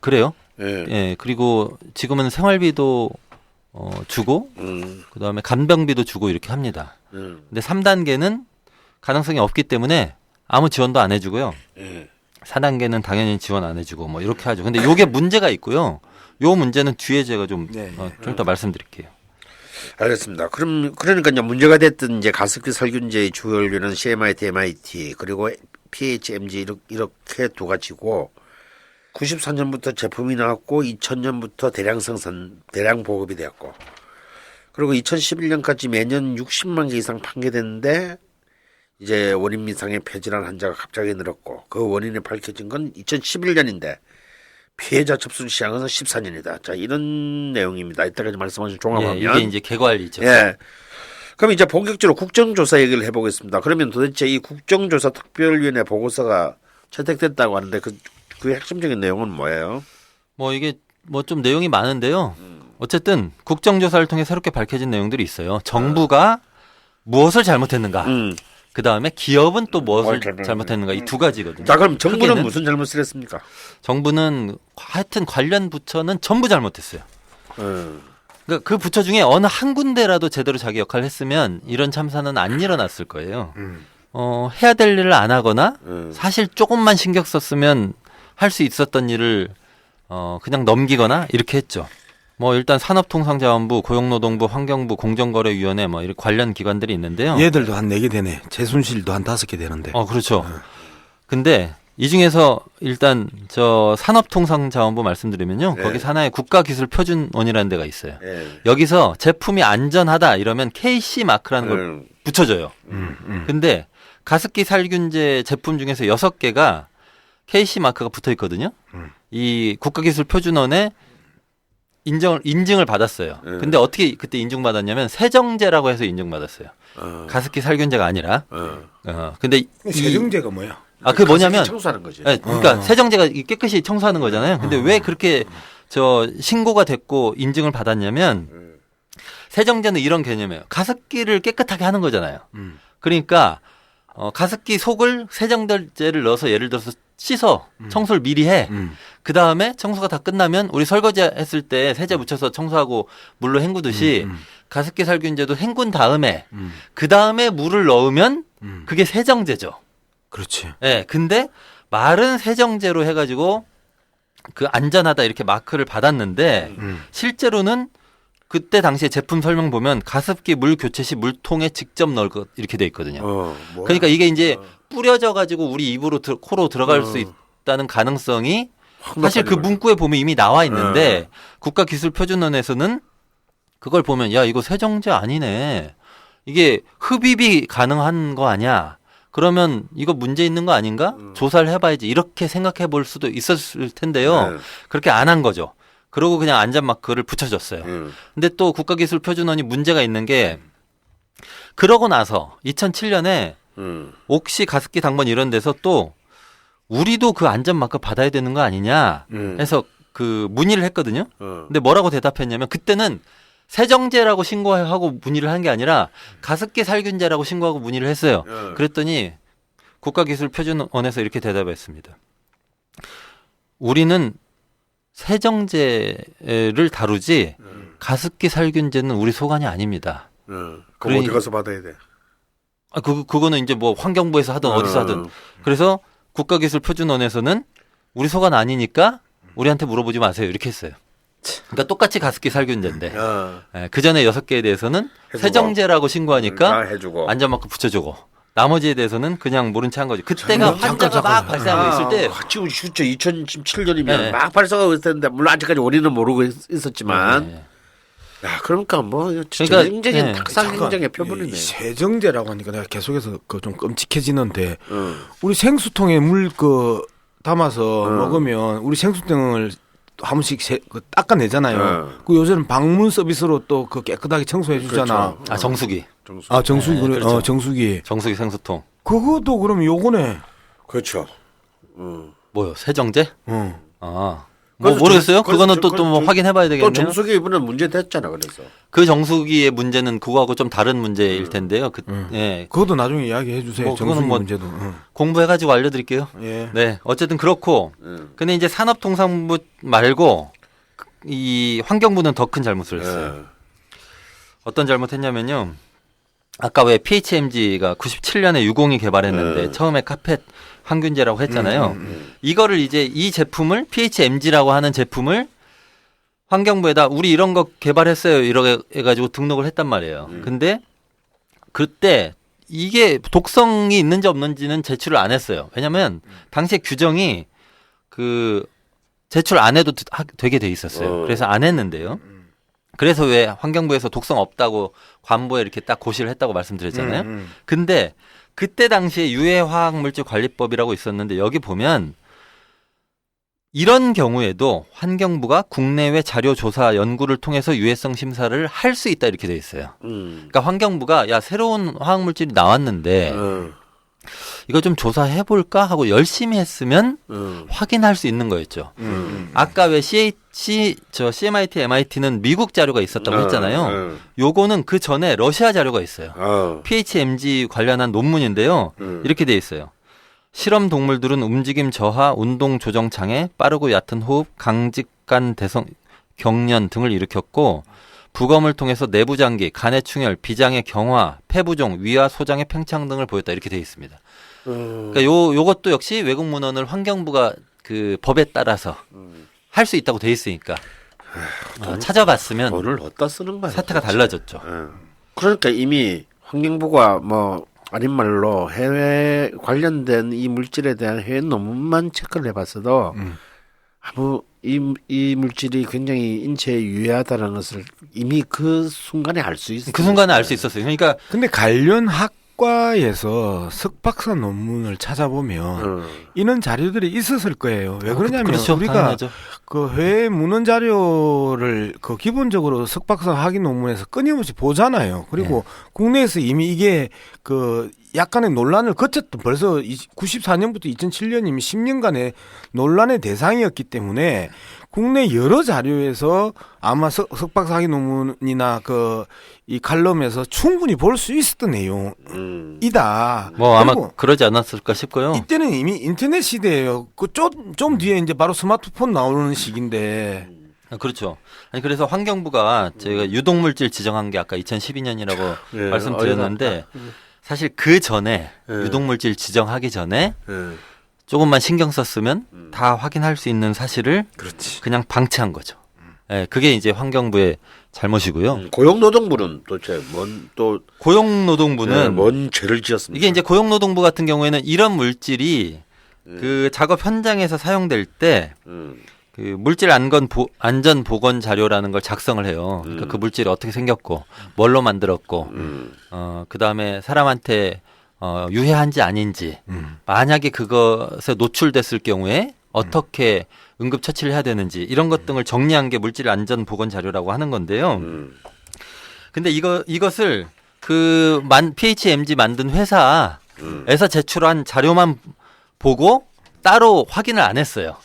Speaker 1: 그래요. 예. 그리고 지금은 생활비도 주고 그다음에 간병비도 주고 이렇게 합니다. 근데 3단계는 가능성이 없기 때문에 아무 지원도 안 해주고요. 4단계는 당연히 지원 안 해주고 뭐 이렇게 하죠. 근데 요게 문제가 있고요. 요 문제는 뒤에 제가 좀 더 말씀드릴게요.
Speaker 2: 알겠습니다. 그러니까 이제 문제가 됐던 이제 가습기 살균제의 주요 원료는 CMIT, MIT 그리고 PHMG 이렇게 두 가지고 94년부터 제품이 나왔고 2000년부터 대량 생산, 대량 보급이 되었고 그리고 2011년까지 매년 60만 개 이상 판매됐는데 이제 원인 미상의 폐질환 환자가 갑자기 늘었고 그 원인이 밝혀진 건 2011년인데 피해자 접수 시한은 14년이다. 자, 이런 내용입니다. 이때까지 말씀하신 종합하면
Speaker 1: 이게 이제 개관리죠.
Speaker 2: 예. 그럼 이제 본격적으로 국정조사 얘기를 해보겠습니다. 그러면 도대체 이 국정조사 특별위원회 보고서가 채택됐다고 하는데 그 핵심적인 내용은 뭐예요?
Speaker 1: 뭐 이게 뭐 좀 내용이 많은데요. 어쨌든 국정조사를 통해 새롭게 밝혀진 내용들이 있어요. 정부가 무엇을 잘못했는가. 그 다음에 기업은 또 무엇을 잘못했는가. 이 두 가지거든요.
Speaker 2: 자, 그럼 정부는
Speaker 1: 크게는
Speaker 2: 무슨 잘못을 했습니까?
Speaker 1: 정부는 하여튼 관련 부처는 전부 잘못했어요. 그러니까 그 부처 중에 어느 한 군데라도 제대로 자기 역할을 했으면 이런 참사는 안 일어났을 거예요. 해야 될 일을 안 하거나 사실 조금만 신경 썼으면 할 수 있었던 일을 그냥 넘기거나 이렇게 했죠. 뭐 일단 산업통상자원부, 고용노동부, 환경부, 공정거래위원회 뭐 이렇게 관련 기관들이 있는데요.
Speaker 3: 얘들도 한 4개 되네. 최순실도 한 5개 되는데.
Speaker 1: 그렇죠. 근데 이 중에서 일단 저 산업통상자원부 말씀드리면요. 거기 하나의 국가기술표준원이라는 데가 있어요. 여기서 제품이 안전하다 이러면 KC 마크라는 걸 붙여줘요. 근데 가습기 살균제 제품 중에서 6개가 KC 마크가 붙어 있거든요. 이 국가기술표준원에 인증을 받았어요. 근데 어떻게 그때 인증받았냐면 세정제라고 해서 인증받았어요. 가습기 살균제가 아니라. 근데
Speaker 3: 세정제가 뭐야?
Speaker 1: 그게 뭐냐면
Speaker 2: 청소하는 거지.
Speaker 1: 네, 그러니까 세정제가 깨끗이 청소하는 거잖아요. 근데 왜 그렇게 신고가 됐고 인증을 받았냐면 세정제는 이런 개념이에요. 가습기를 깨끗하게 하는 거잖아요. 그러니까 가습기 속을 세정제를 넣어서 예를 들어서 씻어 청소를 미리 해. 그 다음에 청소가 다 끝나면 우리 설거지 했을 때 세제 묻혀서 청소하고 물로 헹구듯이 가습기 살균제도 헹군 다음에 그 다음에 물을 넣으면 그게 세정제죠.
Speaker 3: 그렇지.
Speaker 1: 네, 근데 마른 세정제로 해가지고 그 안전하다 이렇게 마크를 받았는데 실제로는 그때 당시에 제품 설명 보면 가습기 물 교체 시 물통에 직접 넣을 것 이렇게 돼 있거든요. 그러니까 이게 이제 뿌려져 가지고 우리 입으로 코로 들어갈 수 있다는 가능성이 사실 그 문구에 보면 이미 나와 있는데 국가기술표준원에서는 그걸 보면 야 이거 세정제 아니네. 이게 흡입이 가능한 거 아니야. 그러면 이거 문제 있는 거 아닌가? 조사를 해봐야지. 이렇게 생각해 볼 수도 있었을 텐데요. 그렇게 안 한 거죠. 그러고 그냥 안전마크를 붙여줬어요. 근데 또 국가기술표준원이 문제가 있는 게 그러고 나서 2007년에 옥시 가습기 당번 이런 데서 또 우리도 그 안전마크 받아야 되는 거 아니냐 해서 그 문의를 했거든요. 근데 뭐라고 대답했냐면 그때는 세정제라고 신고하고 문의를 한 게 아니라 가습기 살균제라고 신고하고 문의를 했어요. 그랬더니 국가기술표준원에서 이렇게 대답했습니다. 우리는 세정제를 다루지 가습기 살균제는 우리 소관이 아닙니다.
Speaker 2: 그럼 어디 가서 받아야 돼?
Speaker 1: 그거는 이제 뭐 환경부에서 하든 어디서 하든. 그래서 국가기술표준원에서는 우리 소관 아니니까 우리한테 물어보지 마세요. 이렇게 했어요. 그러니까 똑같이 가습기 살균제인데 그 전에 6개에 대해서는
Speaker 2: 해주고.
Speaker 1: 세정제라고 신고하니까
Speaker 2: 해주고.
Speaker 1: 안전마크 붙여주고 나머지에 대해서는 그냥 모른 채 한 거죠. 그때가 환자가 막 발생하고 있을 때
Speaker 2: 지금 진짜 2017년이면
Speaker 1: 네.
Speaker 2: 막 발생하고 있을 텐데 물론 아직까지 원인은 모르고 있었지만
Speaker 1: 네.
Speaker 2: 야 그러니까 뭐
Speaker 1: 그러니까,
Speaker 2: 전형적인
Speaker 1: 네.
Speaker 2: 탁상 행정의 표본이네.
Speaker 3: 이 세정제라고 하니까 내가 계속해서 그 좀 끔찍해지는데 우리 생수통에 물 담아서 먹으면 우리 생수통을 한 번씩 닦아내잖아요. 그 요새는 방문 서비스로 또 그 깨끗하게 청소해 주잖아.
Speaker 1: 아 정수기.
Speaker 3: 정수기
Speaker 1: 네, 그렇죠.
Speaker 3: 정수기.
Speaker 1: 정수기 생수통.
Speaker 3: 그것도 그러면 요거네.
Speaker 2: 그렇죠.
Speaker 1: 뭐요? 세정제?
Speaker 3: 어.
Speaker 1: 아. 뭐
Speaker 2: 그래서
Speaker 1: 모르겠어요.
Speaker 2: 저-
Speaker 1: 그거는
Speaker 2: 그래서
Speaker 1: 또 뭐 확인해봐야
Speaker 2: 또
Speaker 1: 되겠네요.
Speaker 2: 정수기 이번에 문제 됐잖아. 그래서
Speaker 1: 그 정수기의 문제는 그거하고 좀 다른 문제일 텐데요. 예.
Speaker 3: 그것도 나중에 이야기해 주세요.
Speaker 1: 뭐 그거는
Speaker 3: 정수기
Speaker 1: 뭐
Speaker 3: 문제도.
Speaker 1: 공부해가지고 알려드릴게요.
Speaker 3: 예.
Speaker 1: 네. 어쨌든 그렇고. 근데 이제 산업통상부 말고 이 환경부는 더 큰 잘못을 했어요. 어떤 잘못했냐면요. 아까 왜 PHMG가 97년에 유공이 개발했는데 처음에 카펫 항균제라고 했잖아요. 이거를 이제 이 제품을 PHMG라고 하는 제품을 환경부에다 우리 이런 거 개발했어요. 이렇게 해가지고 등록을 했단 말이에요. 근데 그때 이게 독성이 있는지 없는지는 제출을 안 했어요. 왜냐면 당시에 규정이 그 제출 안 해도 되게 돼 있었어요. 그래서 안 했는데요. 그래서 왜 환경부에서 독성 없다고 관보에 이렇게 딱 고시를 했다고 말씀드렸잖아요. 근데 그때 당시에 유해화학물질관리법이라고 있었는데 여기 보면 이런 경우에도 환경부가 국내외 자료 조사 연구를 통해서 유해성 심사를 할 수 있다 이렇게 돼 있어요. 그러니까 환경부가 야 새로운 화학물질이 나왔는데 이거 좀 조사해 볼까 하고 열심히 했으면 확인할 수 있는 거였죠. 아까 왜 CMIT, MIT는 미국 자료가 있었다고 했잖아요. 요거는 그 전에 러시아 자료가 있어요. PHMG 관련한 논문인데요. 이렇게 돼 있어요. 실험 동물들은 움직임 저하, 운동 조정 장애, 빠르고 얕은 호흡, 강직간 대성 경련 등을 일으켰고 부검을 통해서 내부 장기, 간의 충혈, 비장의 경화, 폐부종, 위와 소장의 팽창 등을 보였다 이렇게 돼 있습니다. 그러니까 요것도 역시 외국 문헌을 환경부가 그 법에 따라서 할 수 있다고 돼 있으니까 찾아봤으면
Speaker 2: 돈을 어디다 쓰는 거야?
Speaker 1: 사태가 달라졌죠.
Speaker 2: 그러니까 이미 환경부가 뭐 아닌 말로 해외 관련된 이 물질에 대한 해외 논문만 체크를 해봤어도 아무 이 물질이 굉장히 인체에 유해하다는 것을 이미 그 순간에 알 수 있어요.
Speaker 1: 그 순간에 알 수 있었어요. 그러니까
Speaker 3: 근데 관련 학과에서 석박사 논문을 찾아보면 이런 자료들이 있었을 거예요. 왜 그러냐면
Speaker 1: 그렇죠.
Speaker 3: 우리가
Speaker 1: 당연하죠.
Speaker 3: 그 해외 문헌 자료를 그 기본적으로 석박사 학위 논문에서 끊임없이 보잖아요. 그리고 국내에서 이미 이게 그 약간의 논란을 거쳤던 벌써 94년부터 2007년 이미 10년간의 논란의 대상이었기 때문에 국내 여러 자료에서 아마 석박사 학위 논문이나 그 이 칼럼에서 충분히 볼 수 있었던 내용이다.
Speaker 1: 뭐 아마 그러지 않았을까 싶고요.
Speaker 3: 이때는 이미 인터넷 시대예요. 그 좀 뒤에 이제 바로 스마트폰 나오는 시기인데.
Speaker 1: 그렇죠. 아니 그래서 환경부가 저희가 유독물질 지정한 게 아까 2012년이라고 말씀드렸는데 사실 그 전에 유독물질 지정하기 전에 조금만 신경 썼으면 다 확인할 수 있는 사실을 그냥 방치한 거죠. 네, 그게 이제 환경부의 잘못이고요.
Speaker 2: 고용노동부는 도대체
Speaker 1: 고용노동부는
Speaker 2: 뭔 죄를 지었습니까?
Speaker 1: 이게 이제 고용노동부 같은 경우에는 이런 물질이 그 작업 현장에서 사용될 때 그 물질 안전 보건 자료라는 걸 작성을 해요. 그러니까 그 물질이 어떻게 생겼고 뭘로 만들었고 그 다음에 사람한테 유해한지 아닌지 만약에 그것에 노출됐을 경우에 어떻게 응급 처치를 해야 되는지 이런 것 등을 정리한 게 물질 안전 보건 자료라고 하는 건데요. 근데 이것을 그 PHMG 만든 회사에서 제출한 자료만 보고 따로 확인을 안 했어요.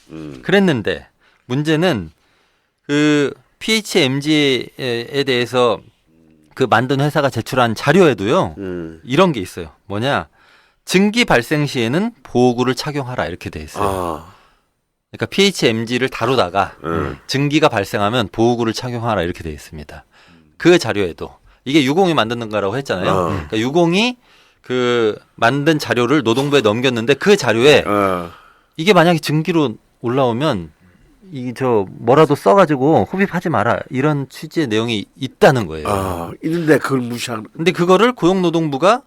Speaker 1: 그랬는데 문제는 그 PHMG에 대해서 그 만든 회사가 제출한 자료에도요. 이런 게 있어요. 뭐냐? 증기 발생 시에는 보호구를 착용하라 이렇게 돼 있어요. 그러니까 PHMG를 다루다가 증기가 발생하면 보호구를 착용하라 이렇게 돼 있습니다. 그 자료에도 이게 유공이 만드는 거라고 했잖아요. 그러니까 유공이 그 만든 자료를 노동부에 넘겼는데 그 자료에 이게 만약에 증기로 올라오면 뭐라도 써가지고 흡입하지 마라 이런 취지의 내용이 있다는 거예요.
Speaker 2: 있는데 그걸 무시하는.
Speaker 1: 근데 그거를 고용노동부가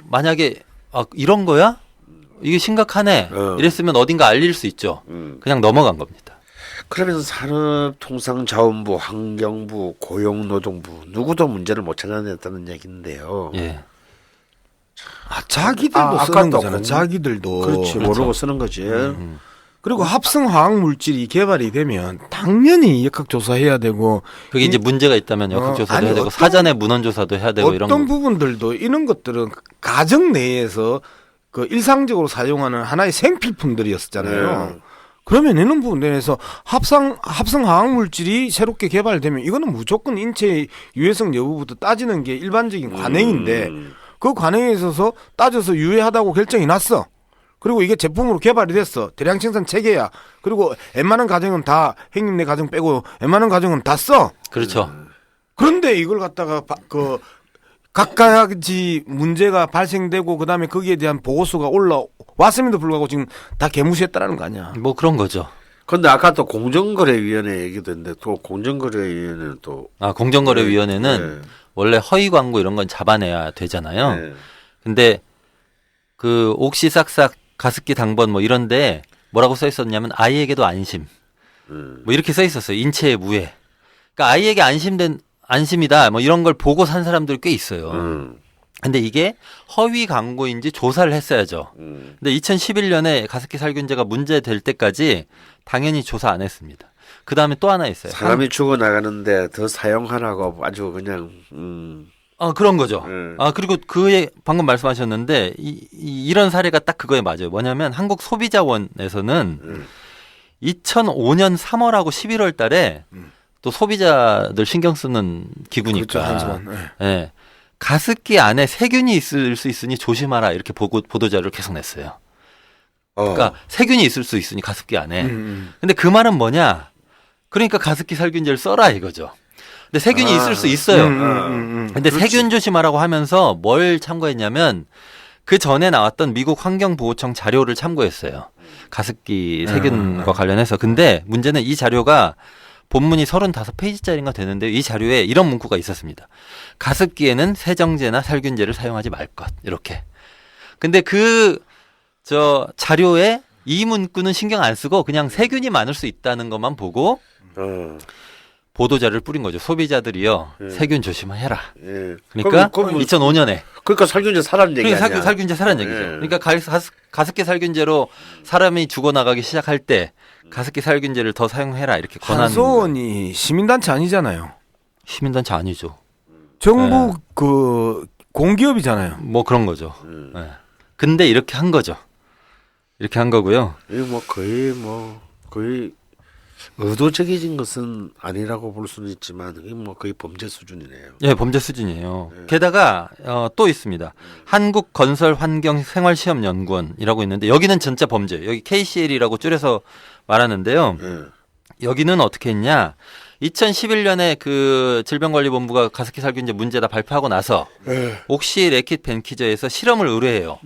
Speaker 1: 만약에 이런 거야? 이게 심각하네. 이랬으면 어딘가 알릴 수 있죠. 그냥 넘어간 겁니다.
Speaker 2: 그러면 산업통상자원부, 환경부, 고용노동부 누구도 문제를 못 찾아냈다는 얘기인데요.
Speaker 1: 예.
Speaker 3: 자기들도 쓰는 거잖아. 자기들도.
Speaker 2: 그렇지. 모르고 쓰는 거지.
Speaker 3: 그리고 합성 화학 물질이 개발이 되면 당연히 역학조사해야 되고
Speaker 1: 그게 이제 문제가 있다면 역학조사도 해야 되고 사전에 문헌조사도 해야 되고 이런
Speaker 3: 어떤 부분들도 이런 것들은 가정 내에서 그 일상적으로 사용하는 하나의 생필품들이었잖아요.
Speaker 2: 네.
Speaker 3: 그러면 이런 부분에서 합성 화학 물질이 새롭게 개발되면 이거는 무조건 인체의 유해성 여부부터 따지는 게 일반적인 관행인데 그 관행에 있어서 따져서 유해하다고 결정이 났어. 그리고 이게 제품으로 개발이 됐어. 대량 생산 체계야. 그리고 웬만한 가정은 다 형님네 가정 빼고 웬만한 가정은 다 써.
Speaker 1: 그렇죠.
Speaker 3: 그런데 이걸 갖다가 각가지 문제가 발생되고 그다음에 거기에 대한 보고서가 올라왔음에도 불구하고 지금 다 개무시했다라는 거 아니야.
Speaker 1: 뭐 그런 거죠.
Speaker 2: 근데 아까 또 공정거래위원회 얘기도 했는데 또 공정거래위원회는 또
Speaker 1: 공정거래위원회는 원래 허위 광고 이런 건 잡아내야 되잖아요.
Speaker 2: 네.
Speaker 1: 근데 그 옥시싹싹 가습기 당번 뭐 이런데 뭐라고 써 있었냐면 아이에게도 안심. 뭐 이렇게 써 있었어요. 인체의 무해. 그러니까 아이에게 안심이다. 뭐 이런 걸 보고 산 사람들이 꽤 있어요. 근데 이게 허위 광고인지 조사를 했어야죠. 근데 2011년에 가습기 살균제가 문제될 때까지 당연히 조사 안 했습니다. 그 다음에 또 하나 있어요.
Speaker 2: 사람이 죽어나가는데 더 사용하라고 아주 그냥
Speaker 1: 그런 거죠. 그리고 방금 말씀하셨는데 이런 사례가 딱 그거에 맞아요. 뭐냐면 한국 소비자원에서는 2005년 3월하고 11월 달에 또 소비자들 신경 쓰는 기구니까
Speaker 3: 그렇죠,
Speaker 1: 예. 가습기 안에 세균이 있을 수 있으니 조심하라 이렇게 보도자료를 계속 냈어요. 그러니까 세균이 있을 수 있으니 가습기 안에. 근데 그 말은 뭐냐? 그러니까 가습기 살균제를 써라 이거죠. 근데 세균이 있을 수 있어요. 근데
Speaker 2: 그렇지.
Speaker 1: 세균 조심하라고 하면서 뭘 참고했냐면 그 전에 나왔던 미국 환경보호청 자료를 참고했어요. 가습기 세균과 관련해서. 근데 문제는 이 자료가 본문이 35페이지짜리인가 되는데 이 자료에 이런 문구가 있었습니다. 가습기에는 세정제나 살균제를 사용하지 말 것. 이렇게. 근데 자료에 이 문구는 신경 안 쓰고 그냥 세균이 많을 수 있다는 것만 보고 보도자료를 뿌린 거죠. 소비자들이요. 세균 조심해라. 그러니까 2005년에.
Speaker 2: 그러니까 살균제 사라는 얘기
Speaker 1: 그러니까
Speaker 2: 아니야.
Speaker 1: 살균제 사라는 얘기죠. 그러니까 가습기 살균제로 사람이 죽어나가기 시작할 때 가습기 살균제를 더 사용해라 이렇게 권하는.
Speaker 3: 한소원이 시민단체 아니잖아요.
Speaker 1: 시민단체 아니죠.
Speaker 3: 정부 공기업이잖아요.
Speaker 1: 뭐 그런 거죠. 네. 근데 이렇게 한 거죠. 이렇게 한 거고요.
Speaker 2: 이거 거의 의도적인 것은 아니라고 볼 수는 있지만 이게 거의 범죄 수준이네요.
Speaker 1: 예, 범죄 수준이에요. 게다가 또 있습니다. 한국건설환경생활시험연구원이라고 있는데 여기는 진짜 범죄. 여기 KCL이라고 줄여서 말하는데요. 여기는 어떻게 했냐? 2011년에 그 질병관리본부가 가습기 살균제 문제다 발표하고 나서 옥시 레킷 벤키저에서 실험을 의뢰해요.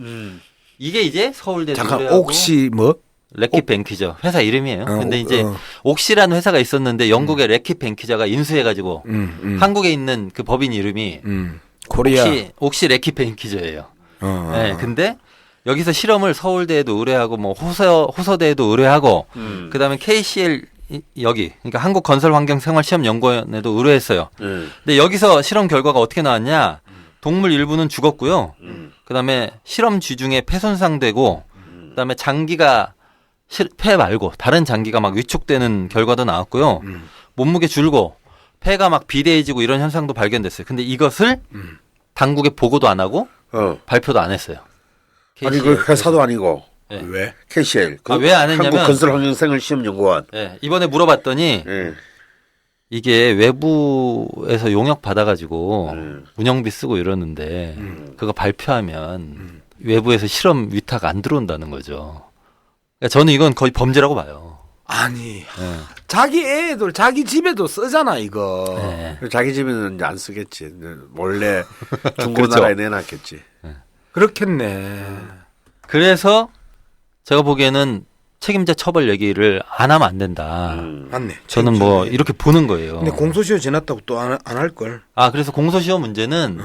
Speaker 1: 이게 이제 서울대
Speaker 3: 잠깐 옥시 뭐?
Speaker 1: 레킷 벤키저 회사 이름이에요. 근데 이제 옥시라는 회사가 있었는데 영국의 레킷 벤키저가 인수해가지고 한국에 있는 그 법인 이름이
Speaker 3: 코리아
Speaker 1: 옥시 레킷 벤키저예요. 네, 근데 여기서 실험을 서울대에도 의뢰하고 뭐 호서대에도 의뢰하고 그다음에 KCL 여기 그러니까 한국건설환경생활시험연구원에도 의뢰했어요. 근데 여기서 실험 결과가 어떻게 나왔냐? 동물 일부는 죽었고요. 그다음에 실험쥐 중에 폐 손상되고 그다음에 장기가 폐 말고 다른 장기가 막 위축되는 결과도 나왔고요. 몸무게 줄고 폐가 막 비대해지고 이런 현상도 발견됐어요. 근데 이것을 당국에 보고도 안 하고 발표도 안 했어요.
Speaker 2: 아니 그 회사도 아니고
Speaker 1: 네.
Speaker 3: 왜?
Speaker 2: KCL
Speaker 1: 왜 안 했냐면
Speaker 2: 한국건설환경생활시험연구원
Speaker 1: 네, 이번에 물어봤더니 이게 외부에서 용역 받아가지고 운영비 쓰고 이러는데 그거 발표하면 외부에서 실험 위탁 안 들어온다는 거죠. 그러니까 저는 이건 거의 범죄라고 봐요.
Speaker 3: 아니 자기 애들 자기 집에도 쓰잖아 이거.
Speaker 1: 네.
Speaker 2: 자기 집에는 이제 안 쓰겠지. 몰래 중고나라에 내놨겠지.
Speaker 3: 그렇겠네.
Speaker 1: 그래서 제가 보기에는 책임자 처벌 얘기를 안 하면 안 된다.
Speaker 3: 맞네.
Speaker 1: 저는 뭐 이렇게 보는 거예요.
Speaker 3: 근데 공소시효 지났다고 또 안 할 걸.
Speaker 1: 그래서 공소시효 문제는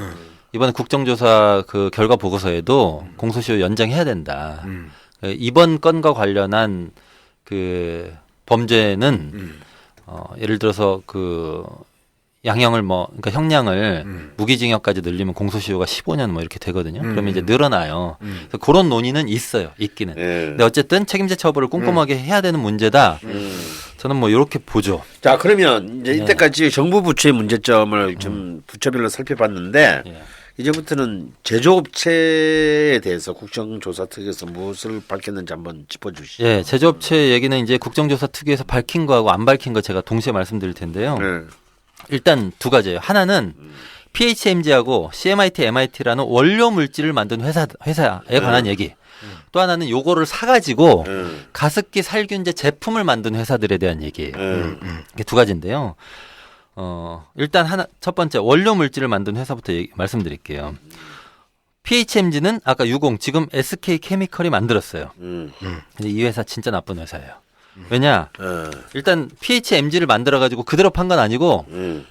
Speaker 1: 이번 국정조사 그 결과 보고서에도 공소시효 연장해야 된다. 이번 건과 관련한 그 범죄는 예를 들어서 그 양형을 그러니까 형량을 무기징역까지 늘리면 공소시효가 15년 뭐 이렇게 되거든요. 그러면 이제 늘어나요. 그래서 그런 논의는 있기는. 근데 어쨌든 책임제 처벌을 꼼꼼하게 해야 되는 문제다. 저는 뭐 이렇게 보죠.
Speaker 2: 자, 그러면 이제 이때까지 정부 부처의 문제점을 좀 부처별로 살펴봤는데 이제부터는 제조업체에 대해서 국정조사 특위에서 무엇을 밝혔는지 한번 짚어주시죠.
Speaker 1: 예, 제조업체 얘기는 이제 국정조사 특위에서 밝힌 거하고 안 밝힌 거 제가 동시에 말씀드릴 텐데요. 일단 두 가지예요. 하나는 PHMG하고 CMIT, MIT라는 원료 물질을 만든 회사에 관한 얘기. 또 하나는 요거를 사가지고 가습기 살균제 제품을 만든 회사들에 대한 얘기예요. 이게 두 가지인데요. 일단 첫 번째 원료 물질을 만든 회사부터 말씀드릴게요. PHMG는 아까 유공 지금 SK 케미컬이 만들었어요. 근데 이 회사 진짜 나쁜 회사예요. 왜냐? 일단 PHMG를 만들어 가지고 그대로 판 건 아니고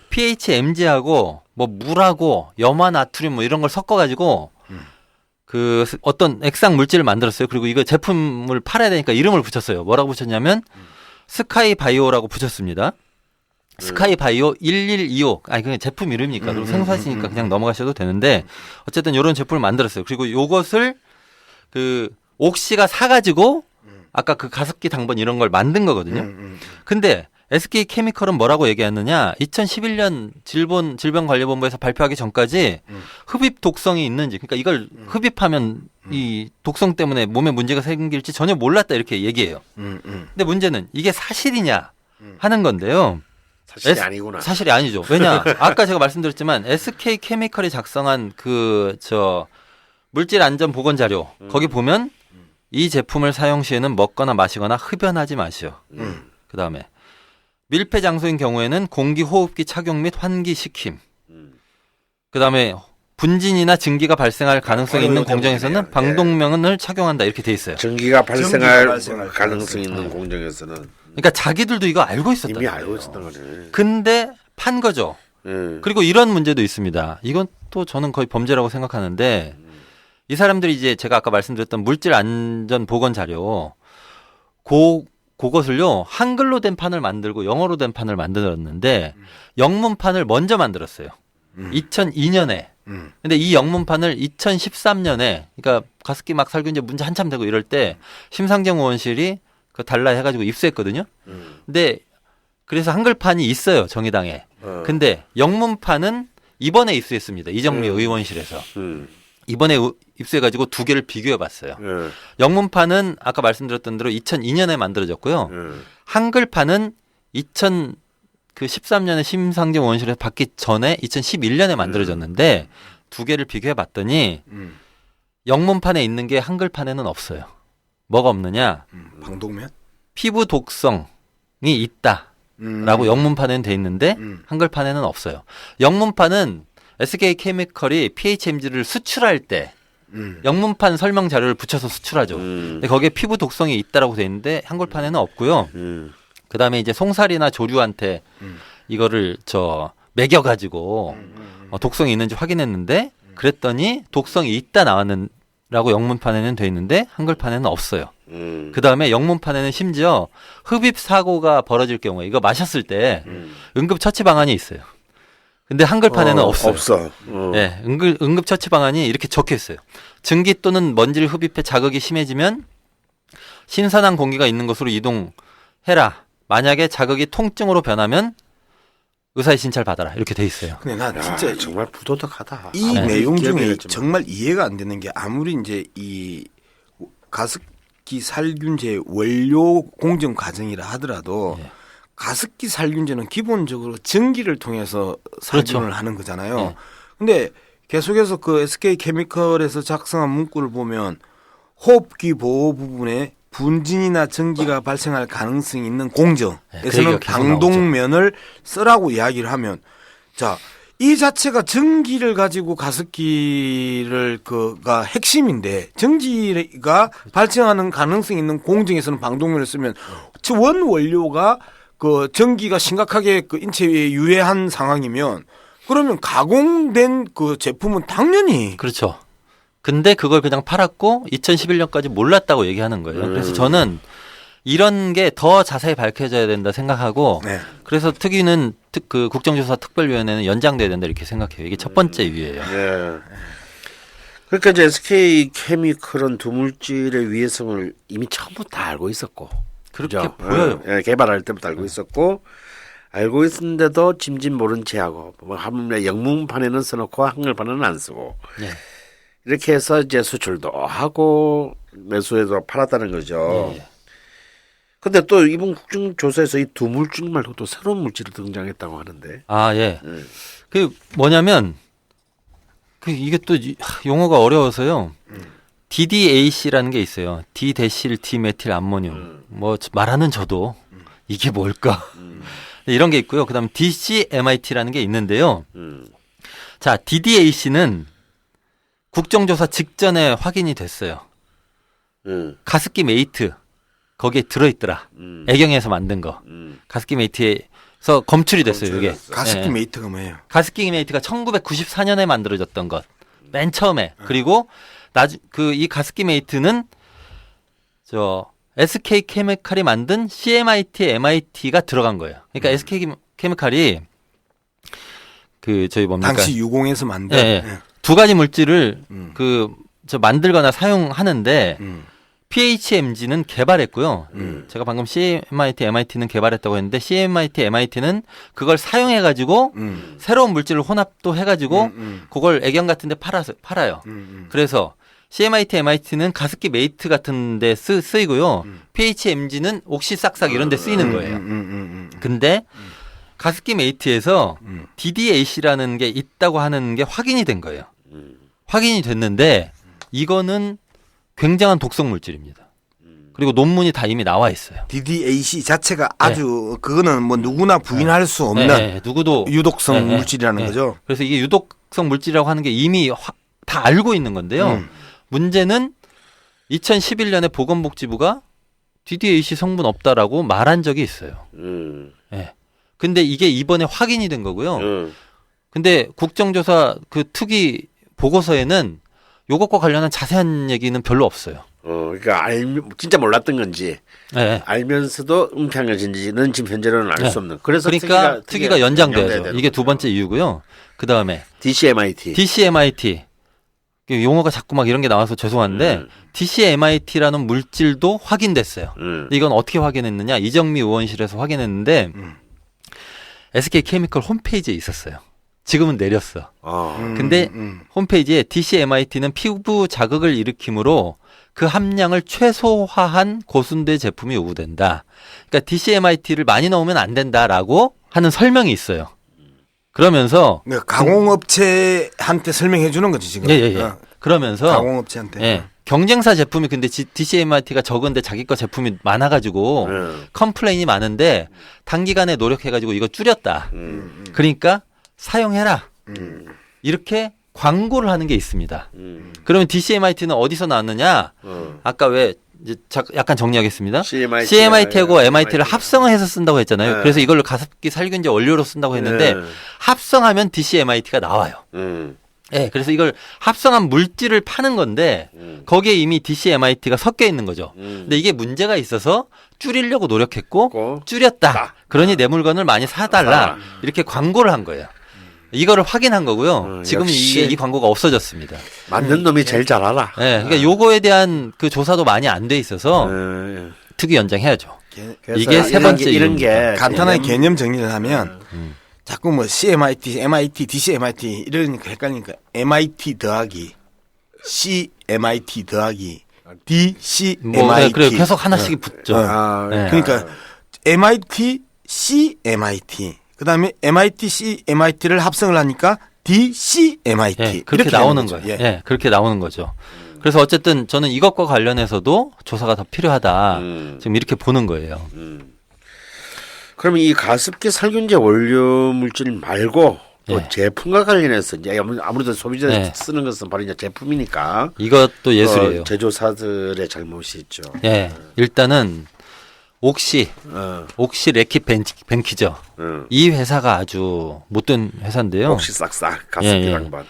Speaker 1: PHMG하고 뭐 물하고 염화 나트륨 뭐 이런 걸 섞어 가지고 그 어떤 액상 물질을 만들었어요. 그리고 이거 제품을 팔아야 되니까 이름을 붙였어요. 뭐라고 붙였냐면 스카이 바이오라고 붙였습니다. 스카이 바이오 1125. 아니 그냥 제품 이름이니까. 그리고 생소하시니까 그냥 넘어가셔도 되는데 어쨌든 이런 제품을 만들었어요. 그리고 요것을 그 옥시가 사가지고 아까 그 가습기 당번 이런 걸 만든 거거든요. 근데 SK 케미컬은 뭐라고 얘기했느냐? 2011년 질병관리본부에서 발표하기 전까지 흡입 독성이 있는지, 그러니까 이걸 흡입하면 이 독성 때문에 몸에 문제가 생길지 전혀 몰랐다 이렇게 얘기해요. 근데 문제는 이게 사실이냐 하는 건데요.
Speaker 2: 사실이 아니구나.
Speaker 1: 사실이 아니죠. 왜냐? 아까 제가 말씀드렸지만 SK 케미컬이 작성한 물질 안전 보건 자료 거기 보면 이 제품을 사용 시에는 먹거나 마시거나 흡연하지 마시오. 그다음에 밀폐 장소인 경우에는 공기 호흡기 착용 및 환기시킴. 그다음에 분진이나 증기가 발생할 가능성이 있는 공정에서는 방독면을 착용한다 이렇게 돼 있어요.
Speaker 2: 증기가 발생할 가능성이 있는 공정에서는.
Speaker 1: 그러니까 자기들도 이거 알고 있었다.
Speaker 2: 이미 알고 있었던 거네.
Speaker 1: 근데 판 거죠. 그리고 이런 문제도 있습니다. 이건 또 저는 거의 범죄라고 생각하는데 이 사람들이 이제 제가 아까 말씀드렸던 물질 안전 보건 자료 그것을요 한글로 된 판을 만들고 영어로 된 판을 만들었는데 영문판을 먼저 만들었어요. 2002년에. 근데 이 영문판을 2013년에 그러니까 가습기 막 살균제 문제 한참 되고 이럴 때 심상정 의원실이 그 달라 해가지고 입수했거든요. 근데 그래서 한글판이 있어요 정의당에. 근데 영문판은 이번에 입수했습니다. 이정미 의원실에서. 이번에 입수해가지고 두 개를 비교해봤어요. 영문판은 아까 말씀드렸던 대로 2002년에 만들어졌고요. 한글판은 2013년에 심상정 의원실에서 받기 전에 2011년에 만들어졌는데 두 개를 비교해봤더니 영문판에 있는 게 한글판에는 없어요. 뭐가 없느냐?
Speaker 3: 방독면?
Speaker 1: 피부 독성이 있다라고 영문판에는 돼 있는데 한글판에는 없어요. 영문판은 SK 케미컬이 PHMG를 수출할 때 영문판 설명 자료를 붙여서 수출하죠. 근데 거기에 피부 독성이 있다라고 돼 있는데 한글판에는 없고요. 그다음에 이제 송사리나 조류한테 이거를 먹여가지고 독성이 있는지 확인했는데 그랬더니 독성이 있다 나왔는라고 영문판에는 돼 있는데 한글판에는 없어요. 그다음에 영문판에는 심지어 흡입 사고가 벌어질 경우에 이거 마셨을 때 응급 처치 방안이 있어요. 근데 한글판에는 없어요.
Speaker 2: 없어.
Speaker 1: 네, 응급 처치 방안이 이렇게 적혀 있어요. 증기 또는 먼지를 흡입해 자극이 심해지면 신선한 공기가 있는 곳으로 이동해라. 만약에 자극이 통증으로 변하면 의사의 진찰 받아라. 이렇게 돼 있어요.
Speaker 3: 근데 나 진짜
Speaker 2: 정말 부도덕하다.
Speaker 3: 이 내용 중에 정말 이해가 안 되는 게 아무리 이제 이 가습기 살균제 원료 공정 과정이라 하더라도 가습기 살균제는 기본적으로 전기를 통해서 살균을 하는 거잖아요. 근데 계속해서 그 SK 케미컬에서 작성한 문구를 보면 호흡기 보호 부분에 분진이나 전기가 발생할 가능성이 있는 공정에서는 방독면을 쓰라고 이야기를 하면 자, 이 자체가 전기를 가지고 가습기를 가 핵심인데 전기가 발생하는 가능성이 있는 공정에서는 방독면을 쓰면 원 원료가 그 전기가 심각하게 그 인체에 유해한 상황이면 그러면 가공된 그 제품은 당연히
Speaker 1: 그렇죠. 근데 그걸 그냥 팔았고 2011년까지 몰랐다고 얘기하는 거예요. 그래서 저는 이런 게 더 자세히 밝혀져야 된다 생각하고
Speaker 3: 네.
Speaker 1: 그래서 특위는 그 국정조사 특별위원회는 연장돼야 된다 이렇게 생각해요. 이게 첫 번째 이유예요.
Speaker 2: 네. 그러니까 이제 SK 케미컬은 두 물질의 위해성을 이미 처음부터 다 알고 있었고
Speaker 1: 그렇게
Speaker 2: 그죠?
Speaker 1: 보여요.
Speaker 2: 예, 개발할 때부터 알고 있었고 알고 있었는데도 짐짓 모른 체하고 뭐 하면 영문판에는 써놓고 한글판에는 안 쓰고
Speaker 1: 네.
Speaker 2: 이렇게 해서 이제 수출도 하고 매수해도 팔았다는 거죠.
Speaker 1: 예.
Speaker 2: 근데 또 이번 국정조사에서 이 두 물질 말고 또 새로운 물질이 등장했다고 하는데.
Speaker 1: 아 예. 그 뭐냐면 그 이게 또 용어가 어려워서요. DDAC라는 게 있어요. 디데실 디메틸 암모늄. 뭐 말하는 저도 이게 뭘까? 이런 게 있고요. 그다음 DCMIT라는 게 있는데요. 자, DDAC는 국정조사 직전에 확인이 됐어요. 가습기 메이트 거기에 들어있더라. 애경에서 만든 거. 가습기 메이트에서 검출이 됐어요. 이게
Speaker 3: 가습기
Speaker 1: 예.
Speaker 3: 메이트가 뭐예요?
Speaker 1: 가습기 메이트가 1994년에 만들어졌던 것. 맨 처음에. 그리고 이 가습기 메이트는 저 SK 케미칼이 만든 CMIT, MIT가 들어간 거예요. 그러니까 SK 케미칼이 그 저희 뭡니까?
Speaker 3: 당시 유공에서 만든
Speaker 1: 예, 예. 두 가지 물질을 저 만들거나 사용하는데 PHMG는 개발했고요. 제가 방금 CMIT, MIT는 개발했다고 했는데 CMIT, MIT는 그걸 사용해가지고 새로운 물질을 혼합도 해가지고 그걸 애경 같은데 팔아요. 그래서 CMIT, MIT는 가습기 메이트 같은데 쓰이고요. PHMG는 옥시 싹싹 이런데 쓰이는 거예요. 근데 가습기 메이트에서 DDAC라는 게 있다고 하는 게 확인이 된 거예요. 확인이 됐는데 이거는 굉장한 독성 물질입니다. 그리고 논문이 다 이미 나와 있어요.
Speaker 3: DDAC 자체가 아주 그거는 뭐 누구나 부인할 수 없는
Speaker 1: 네, 누구도
Speaker 3: 유독성
Speaker 1: 네,
Speaker 3: 물질이라는
Speaker 1: 네.
Speaker 3: 거죠.
Speaker 1: 그래서 이게 유독성 물질이라고 하는 게 이미 다 알고 있는 건데요. 문제는 2011년에 보건복지부가 DDAC 성분 없다라고 말한 적이 있어요. 네. 근데 이게 이번에 확인이 된 거고요. 근데 국정조사 그 특위 보고서에는 요것과 관련한 자세한 얘기는 별로 없어요.
Speaker 2: 그러니까 진짜 몰랐던 건지
Speaker 1: 네.
Speaker 2: 알면서도 음탕해진지는 지금 현재로는 알 수 없는. 그래서
Speaker 1: 그러니까 특위가 연장돼야죠. 이게 두 번째 이유고요. 그 다음에
Speaker 2: DCMIT.
Speaker 1: DCMIT 용어가 자꾸 막 이런 게 나와서 죄송한데 DCMIT라는 물질도 확인됐어요. 근데 이건 어떻게 확인했느냐? 이정미 의원실에서 확인했는데 SK 케미컬 홈페이지에 있었어요. 지금은 내렸어. 근데 홈페이지에 DCMIT는 피부 자극을 일으키므로 그 함량을 최소화한 고순대 제품이 요구된다. 그러니까 DCMIT를 많이 넣으면 안 된다라고 하는 설명이 있어요. 그러면서
Speaker 3: 가공업체한테 설명해 주는 거지 지금.
Speaker 1: 예. 그러면서
Speaker 3: 가공업체한테.
Speaker 1: 예. 경쟁사 제품이 근데 DCMIT가 적은데 자기 거 제품이 많아가지고 컴플레인이 많은데 단기간에 노력해가지고 이거 줄였다. 그러니까 사용해라. 이렇게 광고를 하는 게 있습니다. 그러면 DCMIT는 어디서 나왔느냐? 아까 왜 이제 약간 정리하겠습니다. CMIT하고 MIT를 합성해서 쓴다고 했잖아요. 그래서 이걸로 가습기 살균제 원료로 쓴다고 했는데 합성하면 DCMIT가 나와요. 네, 그래서 이걸 합성한 물질을 파는 건데 거기에 이미 DCMIT가 섞여 있는 거죠. 근데 이게 문제가 있어서 줄이려고 노력했고 줄였다. 그러니 내 물건을 많이 사달라. 이렇게 광고를 한 거예요. 이거를 확인한 거고요. 지금 이 광고가 없어졌습니다.
Speaker 2: 만든 놈이 제일 잘 알아.
Speaker 1: 네, 그러니까 요거에 대한 그 조사도 많이 안 돼 있어서 특위 연장해야죠. 이게 세 번째
Speaker 2: 이런 게
Speaker 3: 간단하게 개념 정리를 하면 자꾸 뭐 CMIT, MIT, DCMIT 이러니까 헷갈리니까 MIT 더하기 CMIT 더하기 DCMIT.
Speaker 1: 네, 그래 계속 하나씩 붙죠. 네.
Speaker 3: 그러니까 MIT, CMIT. 그다음에 MIT, CMIT를 합성을 하니까 DCMIT.
Speaker 1: 네, 그렇게 나오는 거예요. 예. 네, 그렇게 나오는 거죠. 그래서 어쨌든 저는 이것과 관련해서도 조사가 더 필요하다. 지금 이렇게 보는 거예요.
Speaker 2: 그러면 이 가습기 살균제 원료 물질 말고 또 제품과 관련해서 이제 아무래도 소비자들이 쓰는 것은 바로 이제 제품이니까
Speaker 1: 이것도 예술이에요.
Speaker 2: 제조사들의 잘못이 있죠.
Speaker 1: 네, 일단은 옥시 레킷 뱅키죠. 이 회사가 아주 못된 회사인데요.
Speaker 2: 혹시 싹싹 가습기 양반.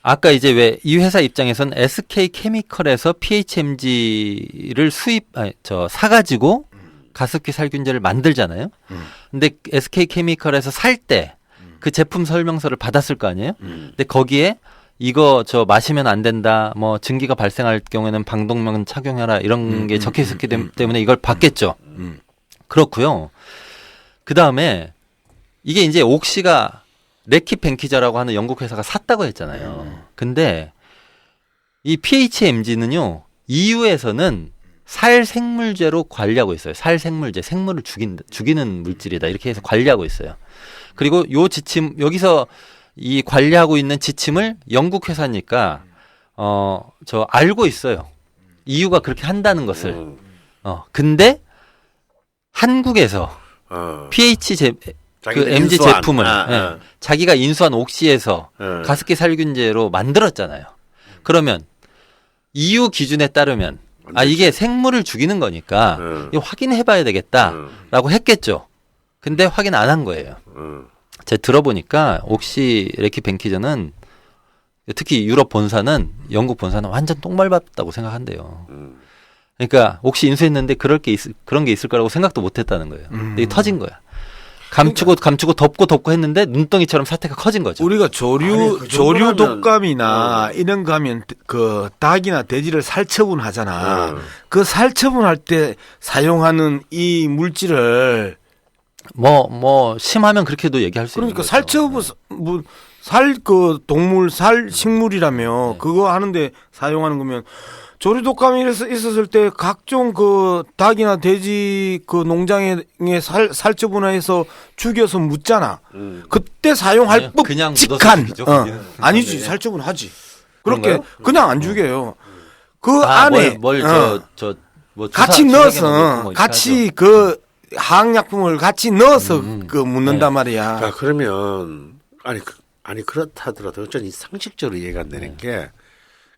Speaker 1: 아까 이제 왜 이 회사 입장에선 SK 케미컬에서 PHMG를 사가지고 가습기 살균제를 만들잖아요. 근데 SK 케미컬에서 살 때 그 제품 설명서를 받았을 거 아니에요. 근데 거기에 이거 마시면 안 된다. 뭐 증기가 발생할 경우에는 방독면 착용해라 이런 게 적혀 있었기 때문에 이걸 받겠죠. 그렇고요. 그 다음에 이게 이제 옥시가 레킷 뱅키저라고 하는 영국 회사가 샀다고 했잖아요. 근데 이 PHMG는요, EU에서는 살생물제로 관리하고 있어요. 살생물제, 생물을 죽이는 물질이다. 이렇게 해서 관리하고 있어요. 그리고 요 지침, 여기서 이 관리하고 있는 지침을 영국 회사니까, 알고 있어요. EU가 그렇게 한다는 것을. 근데 한국에서 그 MG 제품을 자기가 인수한 옥시에서 가습기 살균제로 만들었잖아요. 그러면 EU 기준에 따르면 이게 생물을 죽이는 거니까 이거 확인해봐야 되겠다라고 했겠죠. 근데 확인 안 한 거예요. 제가 들어보니까 옥시 레킷 뱅키저는 특히 유럽 본사는 영국 본사는 완전 똥말봤다고 생각한대요. 그러니까 옥시 인수했는데 그런 게 있을 거라고 생각도 못했다는 거예요. 근데 이게 터진 거야. 감추고 덮고 했는데 눈덩이처럼 사태가 커진 거죠.
Speaker 3: 우리가 조류 독감이나 이런 거 하면 그 닭이나 돼지를 살처분하잖아. 그 살처분할 때 사용하는 이 물질을
Speaker 1: 심하면 그렇게도 얘기할 수 있는
Speaker 3: 그러니까
Speaker 1: 거죠.
Speaker 3: 살처분 동물 식물이라며 그거 하는데 사용하는 거면 조류 독감이 있었을 때 각종 그 닭이나 돼지 그 농장에 살처분해서 죽여서 묻잖아. 그때 사용할 법칙한 아니지 살처분하지. 그렇게
Speaker 1: 그런가요?
Speaker 3: 그냥 안 죽여요. 그 안에 같이 넣어서 같이 그 화학약품을 같이 넣어서 그 묻는단 말이야.
Speaker 2: 자, 그러면 아니 그렇다 하더라도 전 이 상식적으로 이해가 안 되는 게.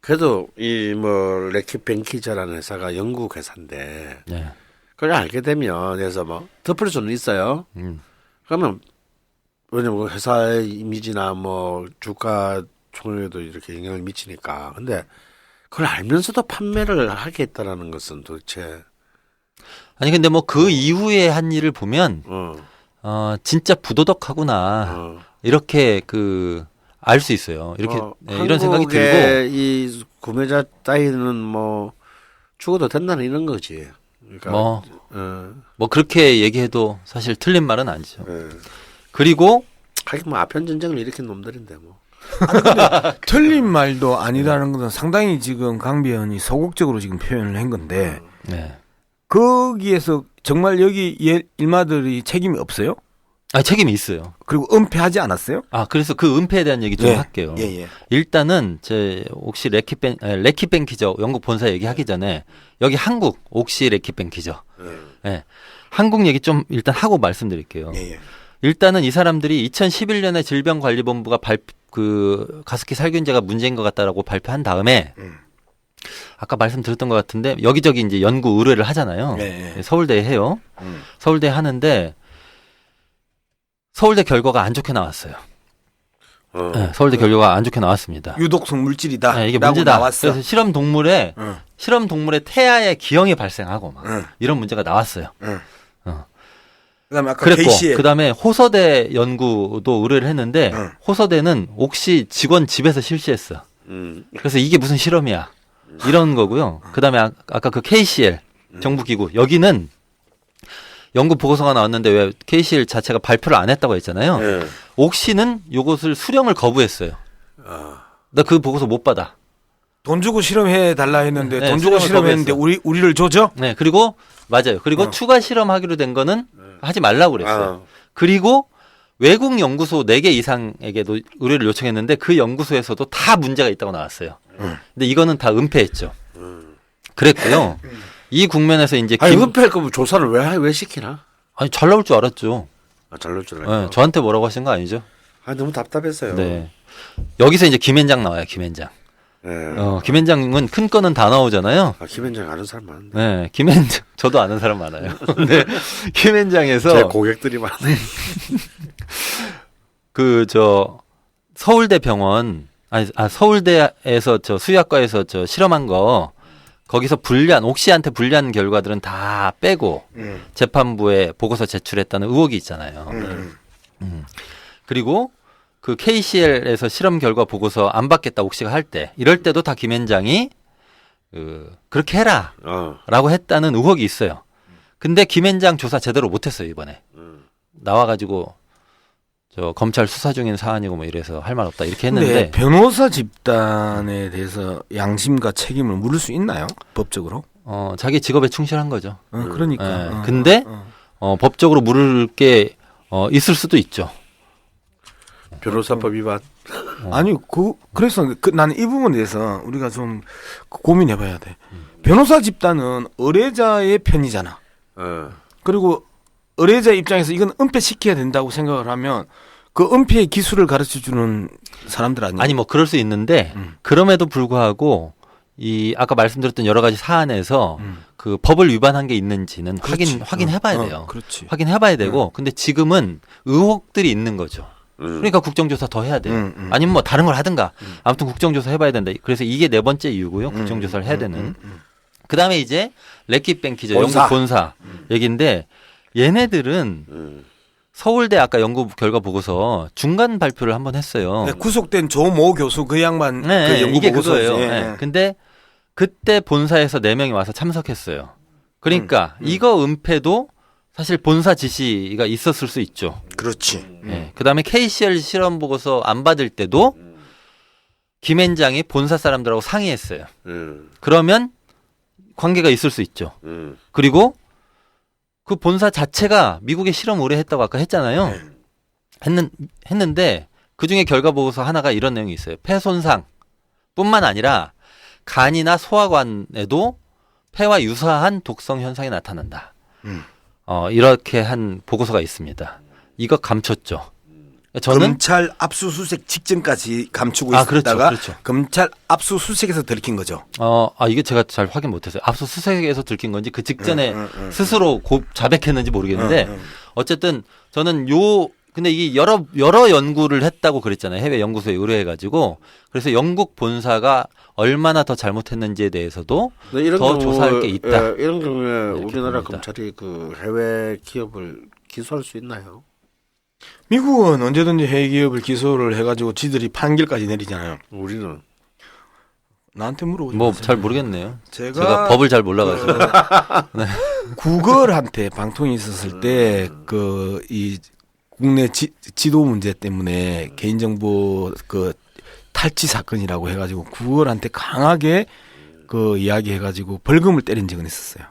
Speaker 2: 그래도 레킷 뱅키저라는 회사가 영국 회사인데 그걸 알게 되면 그래서 덮을 수는 있어요. 그러면 왜냐면 회사의 이미지나 주가 총액에도 이렇게 영향을 미치니까. 근데 그걸 알면서도 판매를 하겠다라는 것은 도대체
Speaker 1: 근데 그 이후에 한 일을 보면 진짜 부도덕하구나 이렇게 알 수 있어요. 이렇게 이런 생각이 들고
Speaker 2: 이 구매자 따위는 죽어도 된다는 이런 거지. 그러니까
Speaker 1: 그렇게 얘기해도 사실 틀린 말은 아니죠. 그리고
Speaker 2: 하긴 아편 전쟁을 일으킨 놈들인데
Speaker 3: 아니 근데 틀린 말도 아니라는 것은 상당히 지금 강비현이 소극적으로 지금 표현을 한 건데 거기에서 정말 여기 일마들이 책임이 없어요?
Speaker 1: 책임이 있어요.
Speaker 3: 그리고 은폐하지 않았어요?
Speaker 1: 그래서 그 은폐에 대한 얘기 좀 할게요. 일단은 옥시 레킷 뱅키저 영국 본사 얘기하기 전에 여기 한국 옥시 레킷 뱅키저 한국 얘기 좀 일단 하고 말씀드릴게요. 일단은 이 사람들이 2011년에 질병관리본부가 가습기 살균제가 문제인 것 같다라고 발표한 다음에 아까 말씀드렸던 것 같은데 여기저기 이제 연구 의뢰를 하잖아요. 서울대에 해요. 서울대 하는데 서울대 결과가 안 좋게 나왔어요. 서울대 결과가 안 좋게 나왔습니다.
Speaker 3: 유독성 물질이다.
Speaker 1: 이게 문제다. 그래서 실험 동물의 태아에 기형이 발생하고 이런 문제가 나왔어요.
Speaker 3: 그다음에 아까
Speaker 1: 그랬고
Speaker 3: KCL.
Speaker 1: 그다음에 호서대 연구도 의뢰를 했는데 호서대는 옥시 직원 집에서 실시했어. 그래서 이게 무슨 실험이야? 이런 거고요. 그다음에 아까 그 KCL 정부기구 여기는 연구 보고서가 나왔는데 왜 KCL 자체가 발표를 안 했다고 했잖아요. 옥시는 요것을 수령을 거부했어요. 나 그 보고서 못 받아.
Speaker 3: 돈 주고 실험해 달라 했는데 돈 주고 실험했는데 우리를 조져?
Speaker 1: 그리고 맞아요. 그리고 추가 실험하기로 된 거는 하지 말라고 그랬어요. 그리고 외국 연구소 4개 이상에게도 의뢰를 요청했는데 그 연구소에서도 다 문제가 있다고 나왔어요. 근데 이거는 다 은폐했죠. 그랬고요. 이 국면에서 이제
Speaker 2: 은폐할 거면 조사를 왜 시키나?
Speaker 1: 잘 나올 줄 알았죠.
Speaker 2: 잘 나올 줄 알았죠.
Speaker 1: 저한테 뭐라고 하신 거 아니죠?
Speaker 2: 너무 답답했어요.
Speaker 1: 네. 여기서 이제 김앤장 나와요. 김앤장. 김앤장은 큰 거는 다 나오잖아요.
Speaker 2: 아, 김앤장 아는 사람 많은데.
Speaker 1: 네, 김앤장 저도 아는 사람 많아요. 근데 김앤장에서
Speaker 2: 제 고객들이 많네.
Speaker 1: 서울대 병원 서울대에서 수의학과에서 실험한 거 거기서 옥시한테 불리한 결과들은 다 빼고 재판부에 보고서 제출했다는 의혹이 있잖아요. 그리고 그 KCL에서 실험 결과 보고서 안 받겠다 옥시가 할 때 이럴 때도 다 김앤장이 그렇게 해라라고 했다는 의혹이 있어요. 근데 김앤장 조사 제대로 못했어요 이번에. 나와가지고 검찰 수사 중인 사안이고 뭐 이래서 할 말 없다 이렇게 했는데
Speaker 3: 변호사 집단에 대해서 양심과 책임을 물을 수 있나요? 법적으로?
Speaker 1: 자기 직업에 충실한 거죠.
Speaker 3: 그러니까.
Speaker 1: 근데 법적으로 물을 게 있을 수도 있죠.
Speaker 2: 변호사법 위반.
Speaker 3: 아니 그래서 나는 이 부분에 대해서 우리가 좀 고민해봐야 돼. 변호사 집단은 의뢰자의 편이잖아. 그리고 의뢰자 입장에서 이건 은폐시켜야 된다고 생각을 하면 그 은폐의 기술을 가르쳐주는 사람들 아니에요?
Speaker 1: 아니 뭐 그럴 수 있는데 그럼에도 불구하고 아까 말씀드렸던 여러 가지 사안에서 그 법을 위반한 게 있는지는 확인해봐야 돼요.
Speaker 3: 그렇지.
Speaker 1: 확인해봐야 되고 근데 지금은 의혹들이 있는 거죠. 그러니까 국정조사 더 해야 돼요. 아니면 뭐 다른 걸 하든가. 아무튼 국정조사 해봐야 된다. 그래서 이게 네 번째 이유고요. 국정조사를 해야 되는. 그다음에 이제 렉킷뱅키죠. 영국 본사 얘기인데 얘네들은 서울대 아까 연구 결과 보고서 중간 발표를 한번 했어요.
Speaker 3: 네, 구속된 조모 교수 그 양반 그 연구
Speaker 1: 이게
Speaker 3: 보고서지.
Speaker 1: 그거예요. 네. 근데 그때 본사에서 4명이 와서 참석했어요. 그러니까 이거 은폐도 사실 본사 지시가 있었을 수 있죠.
Speaker 3: 그렇지.
Speaker 1: 네. 그다음에 KCL 실험 보고서 안 받을 때도 김앤장이 본사 사람들하고 상의했어요. 그러면 관계가 있을 수 있죠. 그리고 그 본사 자체가 미국에 실험 오래 했다고 아까 했잖아요. 했는데 그중에 결과 보고서 하나가 이런 내용이 있어요. 폐 손상 뿐만 아니라 간이나 소화관에도 폐와 유사한 독성 현상이 나타난다. 이렇게 한 보고서가 있습니다. 이거 감췄죠. 저는
Speaker 3: 검찰 압수수색 직전까지 감추고 있다가
Speaker 1: 그렇죠.
Speaker 3: 검찰 압수수색에서 들킨 거죠.
Speaker 1: 이게 제가 잘 확인 못했어요. 압수수색에서 들킨 건지 그 직전에 스스로 자백했는지 모르겠는데 어쨌든 저는 근데 이게 여러 연구를 했다고 그랬잖아요. 해외 연구소에 의뢰해가지고 그래서 영국 본사가 얼마나 더 잘못했는지에 대해서도 더 조사할 게 있다.
Speaker 2: 이런 경우에 우리나라
Speaker 1: 봅니다.
Speaker 2: 검찰이 그 해외 기업을 기소할 수 있나요?
Speaker 3: 미국은 언제든지 해외 기업을 기소를 해가지고 지들이 판결까지 내리잖아요.
Speaker 2: 우리는
Speaker 3: 나한테 물어보지
Speaker 1: 뭐
Speaker 3: 마세요.
Speaker 1: 잘 모르겠네요.
Speaker 3: 제가
Speaker 1: 법을 잘 몰라가지고.
Speaker 3: 구글한테 방통이 있었을 때 이 국내 지도 문제 때문에 개인정보 탈취 사건이라고 해가지고 구글한테 강하게 이야기해가지고 벌금을 때린 적은 있었어요.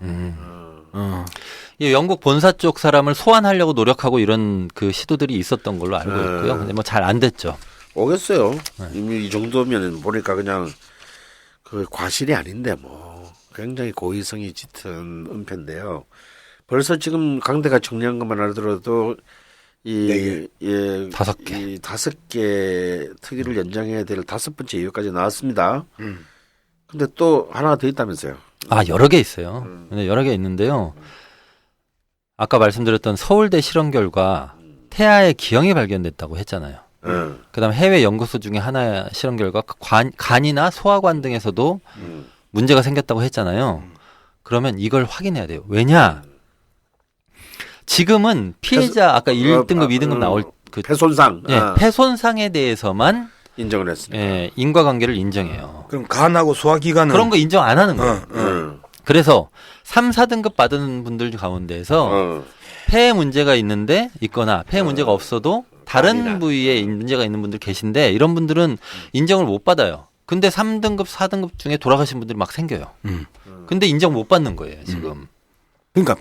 Speaker 1: 이 영국 본사 쪽 사람을 소환하려고 노력하고 이런 그 시도들이 있었던 걸로 알고 있고요. 근데 뭐 잘 안 됐죠.
Speaker 2: 오겠어요. 이미 이 정도면 보니까 그냥 그 과실이 아닌데 뭐 굉장히 고의성이 짙은 은폐인데요. 벌써 지금 강대가 정리한 것만 알아들어도 이
Speaker 1: 5개.
Speaker 2: 이 5개 특위를 연장해야 될 5번째 이유까지 나왔습니다. 근데 또 하나 더 있다면서요.
Speaker 1: 여러 개 있어요. 근데 여러 개 있는데요. 아까 말씀드렸던 서울대 실험 결과 태아의 기형이 발견됐다고 했잖아요. 그다음 해외 연구소 중에 하나의 실험 결과 간이나 소화관 등에서도 문제가 생겼다고 했잖아요. 그러면 이걸 확인해야 돼요. 왜냐? 지금은 피해자 아까 1등급, 2등급 나올
Speaker 2: 폐손상,
Speaker 1: 폐손상에 대해서만
Speaker 2: 인정을 했습니다.
Speaker 1: 인과관계를 인정해요.
Speaker 3: 그럼 간하고 소화기관은
Speaker 1: 그런 거 인정 안 하는 거예요. 그래서 3, 4등급 받은 분들 가운데에서 폐에 문제가 있거나 폐에 문제가 없어도 다른 부위에 문제가 있는 분들 계신데 이런 분들은 인정을 못 받아요. 근데 3등급, 4등급 중에 돌아가신 분들이 막 생겨요. 근데 인정 못 받는 거예요, 지금.
Speaker 3: 그러니까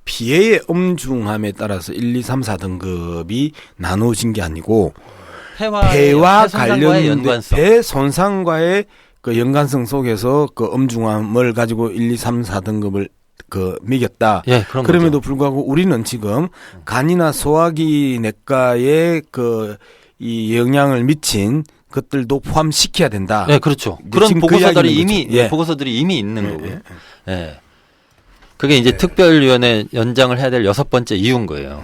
Speaker 3: 피해의 엄중함에 따라서 1, 2, 3, 4등급이 나눠진 게 아니고 폐와 관련된 폐 손상과의 그 연관성 속에서 그 엄중함을 가지고 1, 2, 3, 4등급을 매겼다. 그럼에도 불구하고 우리는 지금 간이나 소화기 내과에 이 영향을 미친 것들도 포함시켜야 된다.
Speaker 1: 네, 그렇죠.
Speaker 3: 이제
Speaker 1: 그런
Speaker 3: 지금 그
Speaker 1: 보고서들이
Speaker 3: 이야기는
Speaker 1: 이미
Speaker 3: 거죠. 예.
Speaker 1: 보고서들이 이미 있는 거고요. 예. 그게 이제 특별위원회 연장을 해야 될 6번째 이유인 거예요.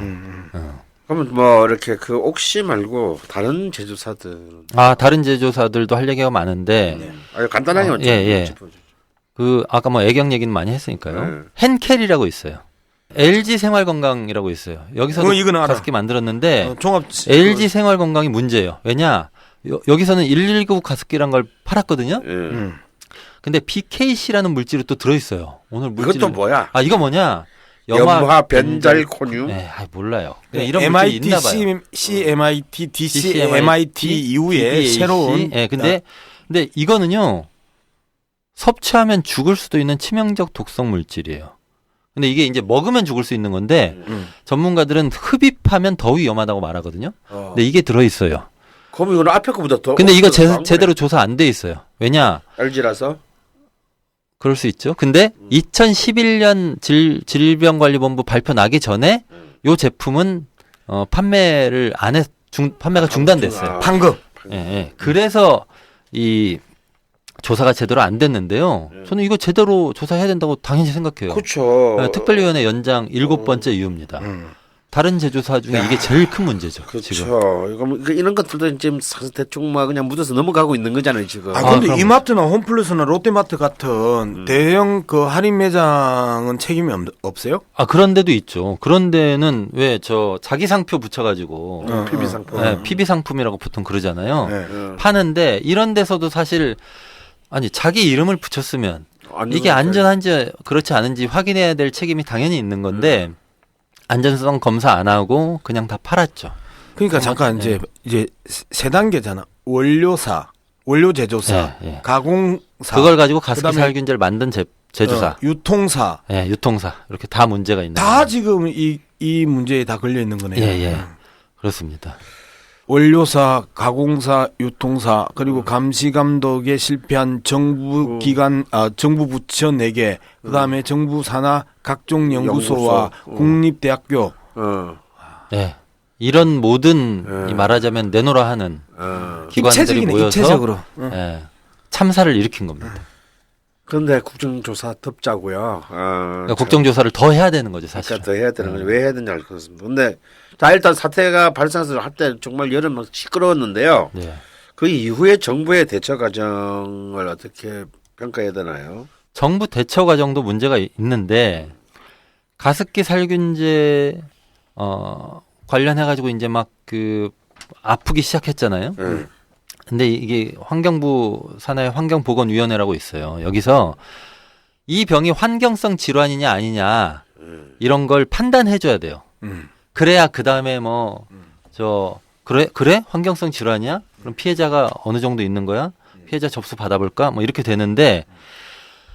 Speaker 2: 그러면 뭐 이렇게 그 옥시 말고 다른 제조사들
Speaker 1: 다른 제조사들도 할 얘기가 많은데
Speaker 2: 간단하게만 좀
Speaker 1: 예.
Speaker 2: 짚어주죠.
Speaker 1: 그 아까 뭐 애경 얘기는 많이 했으니까요. henkel이라고 있어요. LG 생활건강이라고 있어요. 여기서도
Speaker 3: 이건 알아.
Speaker 1: 가습기 만들었는데
Speaker 3: 종합
Speaker 1: LG 생활건강이 문제예요. 왜냐? 여기서는 119 가습기란 걸 팔았거든요. 근데 BKC라는 물질이 또 들어있어요. 오늘 물질
Speaker 2: 이것도 뭐야?
Speaker 1: 이거 뭐냐?
Speaker 2: 염화 벤잘코늄.
Speaker 1: 네, 몰라요. 이런 물질이 있나 봐요.
Speaker 3: CMIT, DCMIT 이후에
Speaker 1: DDAC.
Speaker 3: 새로운.
Speaker 1: 근데 이거는요. 섭취하면 죽을 수도 있는 치명적 독성 물질이에요. 근데 이게 이제 먹으면 죽을 수 있는 건데 전문가들은 흡입하면 더 위험하다고 말하거든요. 근데 이게 들어있어요.
Speaker 2: 그럼 이거는 앞에 거보다 더.
Speaker 1: 근데 이거 제대로 조사 안 돼 있어요. 왜냐?
Speaker 2: LG라서.
Speaker 1: 그럴 수 있죠. 근데 2011년 질병관리본부 발표 나기 전에 요 제품은 판매를 안 했, 판매가 중단됐어요.
Speaker 3: 판금.
Speaker 1: 예. 그래서 이 조사가 제대로 안 됐는데요. 저는 이거 제대로 조사해야 된다고 당연히 생각해요.
Speaker 2: 그렇죠.
Speaker 1: 특별위원회 연장 7번째 이유입니다. 다른 제조사 중에 이게 제일 큰 문제죠. 지금.
Speaker 2: 그렇죠. 이런 것들도 지금 사실 대충 뭐 그냥 묻어서 넘어가고 있는 거잖아요 지금.
Speaker 3: 근데
Speaker 1: 그럼.
Speaker 3: 이마트나 홈플러스나 롯데마트 같은 대형 그 할인 매장은 책임이 없어요?
Speaker 1: 그런 데도 있죠. 그런 데는 왜 자기 상표 붙여가지고
Speaker 2: PB 상품.
Speaker 1: 네, PB 상품이라고 보통 그러잖아요.
Speaker 3: 네.
Speaker 1: 파는데 이런 데서도 사실 자기 이름을 붙였으면 이게 안전한지 그렇지 않은지 확인해야 될 책임이 당연히 있는 건데 안전성 검사 안 하고 그냥 다 팔았죠.
Speaker 3: 그러니까 잠깐 이제 세 단계잖아. 원료사, 원료 제조사,
Speaker 1: 예.
Speaker 3: 가공사,
Speaker 1: 그걸 가지고 가습기
Speaker 3: 그다음에
Speaker 1: 살균제를 만든 제조사,
Speaker 3: 유통사,
Speaker 1: 유통사 이렇게 다 문제가 있는
Speaker 3: 다
Speaker 1: 거예요.
Speaker 3: 지금 이 문제에 다 걸려 있는 거네요.
Speaker 1: 예. 그렇습니다.
Speaker 3: 원료사, 가공사, 유통사, 그리고 감시 감독에 실패한 정부 기관, 정부 부처 4개, 그다음에 정부 산하 각종 연구소와 국립대학교.
Speaker 1: 네. 이런 모든 이 말하자면 내놓으라 하는 기관들이 모여서
Speaker 3: 입체적으로.
Speaker 1: 참사를 일으킨 겁니다.
Speaker 2: 그런데 국정조사 덮자고요.
Speaker 1: 그러니까 국정조사를 더 해야 되는 거죠, 사실.
Speaker 2: 더 해야 되는 거죠. 왜 해야 되는지 알 것 같습니다. 근데 자 일단 사태가 발생해서 할 때 정말 여름 막 시끄러웠는데요.
Speaker 1: 네.
Speaker 2: 그 이후에 정부의 대처 과정을 어떻게 평가해야 되나요?
Speaker 1: 정부 대처 과정도 문제가 있는데 가습기 살균제 관련해 가지고 이제 막 아프기 시작했잖아요. 근데 이게 환경부 산하의 환경보건위원회라고 있어요. 여기서 이 병이 환경성 질환이냐 아니냐 이런 걸 판단해 줘야 돼요. 그래야 그다음에 그래 환경성 질환이야? 그럼 피해자가 어느 정도 있는 거야? 피해자 접수 받아볼까? 뭐 이렇게 되는데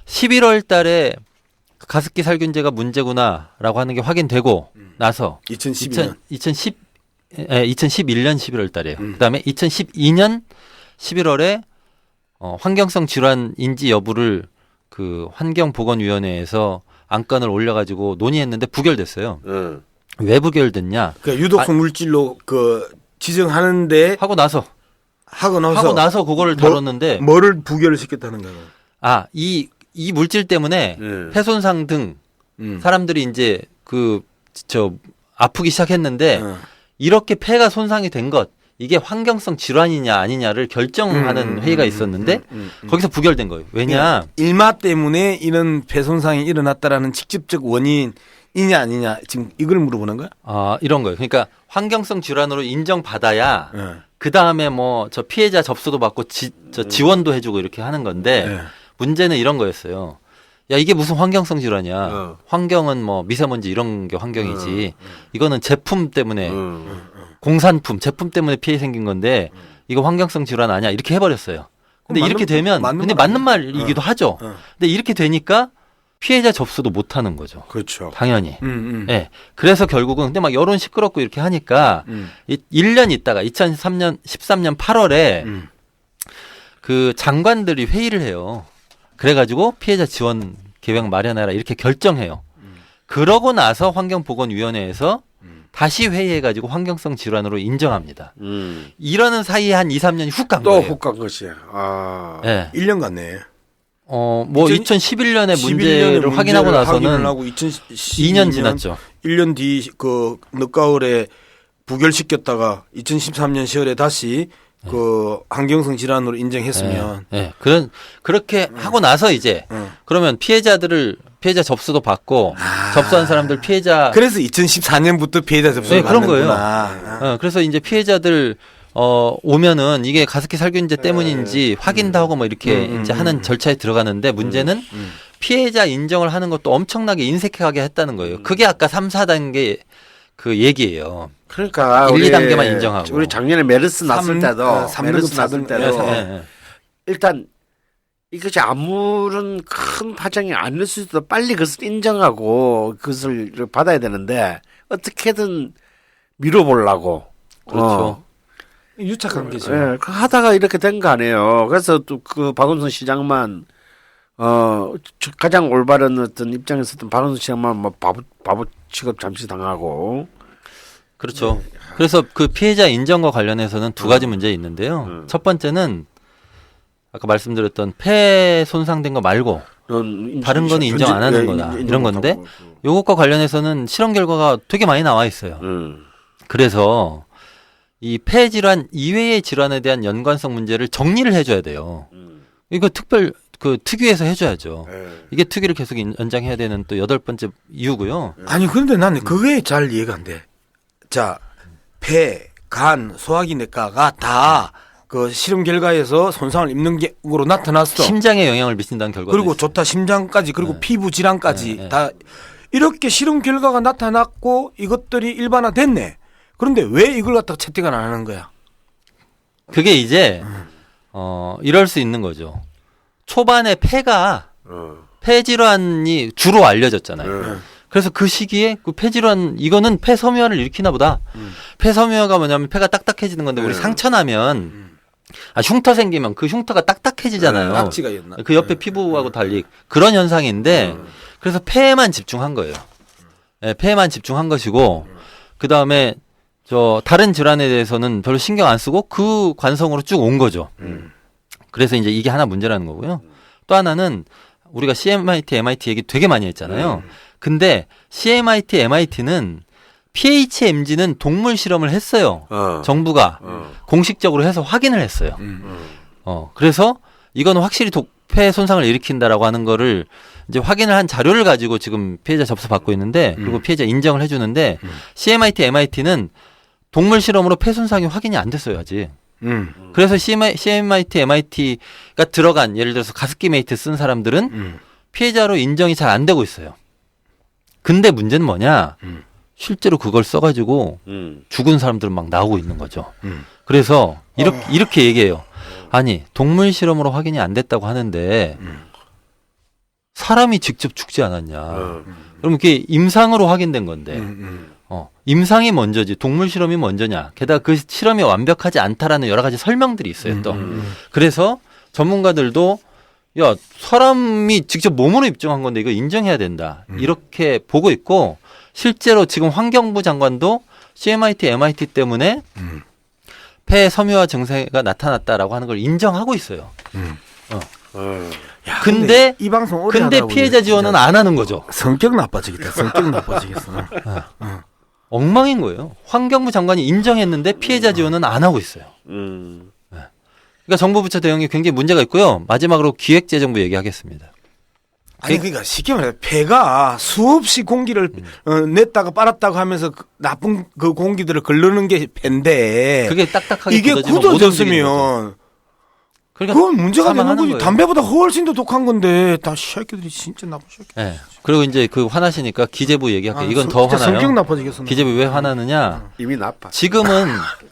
Speaker 1: 11월 달에 가습기 살균제가 문제구나라고 하는 게 확인되고 나서
Speaker 3: 2012년.
Speaker 1: 2011년 11월 달이에요. 그다음에 2012년 11월에 환경성 질환 인지 여부를 그 환경보건위원회에서 안건을 올려가지고 논의했는데 부결됐어요. 왜 부결됐냐?
Speaker 3: 그러니까 유독성 물질로 지정하는데
Speaker 1: 하고 나서 그거를 다뤘는데
Speaker 3: 뭐를 부결을 시켰다는 거예요?
Speaker 1: 이 물질 때문에 폐손상 등 사람들이 이제 아프기 시작했는데 이렇게 폐가 손상이 된 것 이게 환경성 질환이냐 아니냐를 결정하는 회의가 있었는데 거기서 부결된 거예요. 왜냐?
Speaker 3: 일마 때문에 이런 폐손상이 일어났다라는 직접적 원인이냐 아니냐 지금 이걸 물어보는 거야?
Speaker 1: 이런 거예요. 그러니까 환경성 질환으로 인정받아야 그 다음에 저 피해자 접수도 받고 지원도 해주고 이렇게 하는 건데 문제는 이런 거였어요. 야 이게 무슨 환경성 질환이야. 환경은 미세먼지 이런 게 환경이지. 이거는 제품 때문에 공산품 제품 때문에 피해 생긴 건데 이거 환경성 질환 아니야 이렇게 해버렸어요. 근데 이렇게 되면 맞는 말이기도 하죠. 근데 이렇게 되니까 피해자 접수도 못 하는 거죠.
Speaker 2: 그렇죠.
Speaker 1: 당연히. 네. 그래서 결국은 근데 막 여론 시끄럽고 이렇게 하니까 1년 있다가 2013년 8월에 그 장관들이 회의를 해요. 그래가지고 피해자 지원 계획 마련해라 이렇게 결정해요. 그러고 나서 환경보건위원회에서 다시 회의해가지고 환경성 질환으로 인정합니다. 이러는 사이에 한 2, 3년이 훅 간
Speaker 2: 또
Speaker 1: 거예요.
Speaker 2: 훅 간 것이야. 아.
Speaker 1: 네.
Speaker 3: 1년 갔네.
Speaker 1: 뭐 2011년에 문제를 확인하고 나서는 2년 지났죠.
Speaker 3: 1년 뒤 그 늦가을에 부결시켰다가 2013년 10월에 다시 그 환경성 질환으로 인정했으면
Speaker 1: 그렇게 하고 나서 이제 그러면 피해자 접수도 받고 접수한 사람들 피해자
Speaker 3: 그래서 2014년부터 피해자 접수를
Speaker 1: 그런
Speaker 3: 받는구나.
Speaker 1: 거예요. 그래서 이제 피해자들 오면은 이게 가습기 살균제 때문인지 확인도 하고 뭐 이렇게 이제 하는 절차에 들어가는데 문제는 피해자 인정을 하는 것도 엄청나게 인색하게 했다는 거예요. 그게 아까 3, 4단계 그 얘기예요.
Speaker 2: 그러니까
Speaker 1: 1, 2단계만 인정하고.
Speaker 2: 우리 작년에 메르스 났을 때도
Speaker 3: 메르스 났을 때도
Speaker 2: 일단 이것이 아무런 큰 파장이 아닐 수도 빨리 그것을 인정하고 그것을 받아야 되는데 어떻게든 밀어보려고.
Speaker 1: 그렇죠.
Speaker 3: 유착한 게죠.
Speaker 2: 예, 그 하다가 이렇게 된 거 아니에요. 그래서 또 그 박원순 시장만 가장 올바른 어떤 입장에서든 박원순 시장만 뭐 바보 취급 잠시 당하고.
Speaker 1: 그렇죠. 그래서 그 피해자 인정과 관련해서는 두 가지 문제 있는데요. 첫 번째는 아까 말씀드렸던 폐 손상된 거 말고 다른 거는 인정 안 하는 거다. 이런 건데 요것과 관련해서는 실험 결과가 되게 많이 나와 있어요. 그래서 이 폐 질환 이외의 질환에 대한 연관성 문제를 정리를 해줘야 돼요. 이거 특위에서 해줘야죠. 이게 특위를 계속 연장해야 되는 또 8번째 이유고요.
Speaker 3: 아니 그런데 나는 그게 잘 이해가 안 돼. 자, 폐, 간, 소화기내과가 다 그 실험 결과에서 손상을 입는 게로 나타났어.
Speaker 1: 심장에 영향을 미친다는 결과도
Speaker 3: 그리고
Speaker 1: 있어요.
Speaker 3: 좋다 심장까지 그리고 피부 질환까지 다 이렇게 실험 결과가 나타났고 이것들이 일반화됐네. 그런데 왜 이걸 갖다가 채택을 안 하는 거야?
Speaker 1: 그게 이제 이럴 수 있는 거죠. 초반에 폐가 폐 질환이 주로 알려졌잖아요. 그래서 그 시기에 그 폐 질환 이거는 폐 섬유화를 일으키나 보다. 폐 섬유화가 뭐냐면 폐가 딱딱해지는 건데 우리 상처 나면 흉터 생기면 그 흉터가 딱딱해지잖아요.
Speaker 3: 딱지가 있나?
Speaker 1: 그 옆에 피부하고 달리 그런 현상인데 그래서 폐에만 집중한 거예요. 네, 폐에만 집중한 것이고 그 다음에 다른 질환에 대해서는 별로 신경 안 쓰고 그 관성으로 쭉 온 거죠. 그래서 이제 이게 하나 문제라는 거고요. 또 하나는 우리가 CMIT, MIT 얘기 되게 많이 했잖아요. 근데 CMIT, MIT는 PHMG는 동물 실험을 했어요. 정부가 공식적으로 해서 확인을 했어요. 그래서 이거는 확실히 폐 손상을 일으킨다라고 하는 거를 이제 확인을 한 자료를 가지고 지금 피해자 접수 받고 있는데 그리고 피해자 인정을 해주는데 CMIT, MIT는 동물 실험으로 폐 손상이 확인이 안 됐어요 아직. 그래서 CMIT, MIT가 들어간 예를 들어서 가습기 메이트 쓴 사람들은 피해자로 인정이 잘 안 되고 있어요. 근데 문제는 뭐냐? 실제로 그걸 써가지고 죽은 사람들은 막 나오고 있는 거죠. 그래서 이렇게 얘기해요. 아니 동물 실험으로 확인이 안 됐다고 하는데 사람이 직접 죽지 않았냐? 그럼 이게 임상으로 확인된 건데 임상이 먼저지 동물 실험이 먼저냐? 게다가 그 실험이 완벽하지 않다라는 여러 가지 설명들이 있어요. 또 그래서 전문가들도 야 사람이 직접 몸으로 입증한 건데 이거 인정해야 된다 이렇게 보고 있고 실제로 지금 환경부 장관도 CMIT, MIT 때문에 폐 섬유화 증세가 나타났다라고 하는 걸 인정하고 있어요.
Speaker 3: 야,
Speaker 1: 근데
Speaker 3: 이 방송 오래
Speaker 1: 근데
Speaker 3: 하다
Speaker 1: 피해자
Speaker 3: 보니
Speaker 1: 지원은
Speaker 3: 진짜
Speaker 1: 안 하는 거죠.
Speaker 3: 성격 나빠지겠다. 성격 나빠지겠어.
Speaker 1: 엉망인 거예요. 환경부 장관이 인정했는데 피해자 지원은 안 하고 있어요. 그러니까 정부 부처 대응이 굉장히 문제가 있고요. 마지막으로 기획재정부 얘기하겠습니다.
Speaker 3: 아니 그러니까 쉽게 말해 배가 수없이 공기를 냈다가 빨았다고 하면서 나쁜 그 공기들을 걸르는 게 배인데
Speaker 1: 그게 딱딱하게
Speaker 3: 이게
Speaker 1: 굳어지면 못 움직이는
Speaker 3: 굳어졌으면
Speaker 1: 거죠. 그러니까
Speaker 3: 그건 문제가 되는
Speaker 1: 사망하는
Speaker 3: 거지.
Speaker 1: 거예요.
Speaker 3: 담배보다 훨씬 더 독한 건데 다 새끼들이 진짜 나쁜 새끼.
Speaker 1: 네. 그리고 이제 그 화나시니까 기재부 얘기할게요. 이건 더
Speaker 3: 진짜
Speaker 1: 화나요.
Speaker 3: 성격 나빠지겠어.
Speaker 1: 기재부 왜 화나느냐?
Speaker 2: 이미 나빠.
Speaker 1: 지금은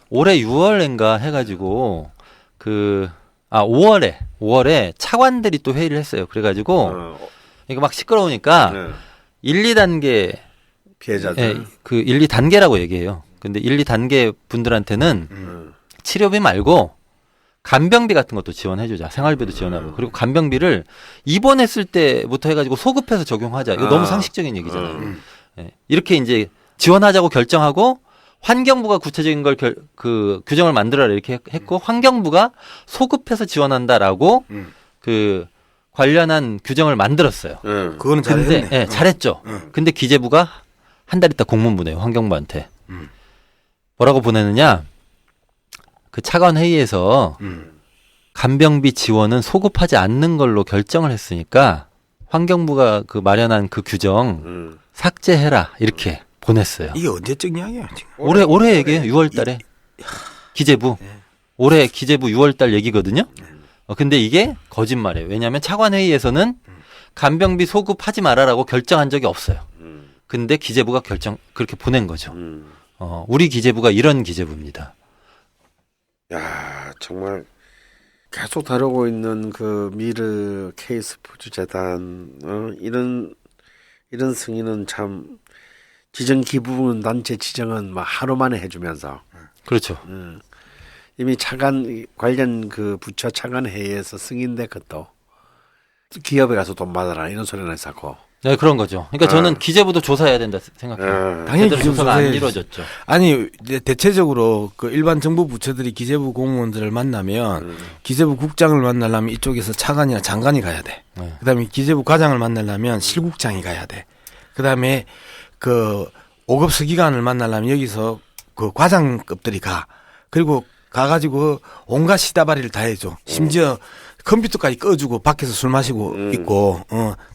Speaker 1: 올해 6월인가 해가지고 5월에 차관들이 또 회의를 했어요. 그래가지고 이거 막 시끄러우니까 1, 2단계
Speaker 2: 피해자들.
Speaker 1: 그 1, 2단계라고 얘기해요. 근데 1, 2단계 분들한테는 치료비 말고 간병비 같은 것도 지원해주자. 생활비도 지원하고. 그리고 간병비를 입원했을 때부터 해가지고 소급해서 적용하자. 이거 너무 상식적인 얘기잖아요. 예. 이렇게 이제 지원하자고 결정하고 환경부가 구체적인 걸 그 규정을 만들어라 이렇게 했고 환경부가 소급해서 지원한다라고 그 관련한 규정을 만들었어요.
Speaker 3: 그거는
Speaker 1: 근데
Speaker 3: 잘했네.
Speaker 1: 예, 잘했죠. 근데 기재부가 한 달 있다 공문 보내요. 환경부한테. 뭐라고 보내느냐? 그 차관 회의에서 간병비 지원은 소급하지 않는 걸로 결정을 했으니까 환경부가 그 마련한 그 규정 삭제해라 이렇게 보냈어요.
Speaker 3: 이게 언제적 이야기야 지금?
Speaker 1: 올해 얘기예요. 6월달에 기재부 올해 기재부 6월달 얘기거든요. 근데 이게 거짓말이에요. 왜냐하면 차관 회의에서는 간병비 소급하지 말아라고 결정한 적이 없어요. 근데 기재부가 그렇게 보낸 거죠. 우리 기재부가 이런 기재부입니다.
Speaker 2: 야, 정말 계속 다루고 있는 그 미르 K스포츠 재단 이런 승인은 참 지정 기부금 단체 지정은 막 하루 만에 해주면서
Speaker 1: 그렇죠.
Speaker 2: 이미 차관 관련 그 부처 차관 회의에서 승인된 것도 기업에 가서 돈 받아라 이런 소리는 했었고.
Speaker 1: 네, 그런 거죠. 그러니까 저는 기재부도 조사해야 된다 생각해요.
Speaker 3: 당연히
Speaker 1: 제대로 조사가 안 이루어졌죠.
Speaker 3: 아니 이제 대체적으로 그 일반 정부 부처들이 기재부 공무원들을 만나면 기재부 국장을 만나려면 이쪽에서 차관이나 장관이 가야 돼. 그다음에 기재부 과장을 만나려면 실국장이 가야 돼. 그다음에 그 5급 서기관을 만나려면 여기서 그 과장급들이 가. 그리고 가가지고 온갖 시다바리를 다 해줘. 심지어 컴퓨터까지 꺼주고 밖에서 술 마시고 있고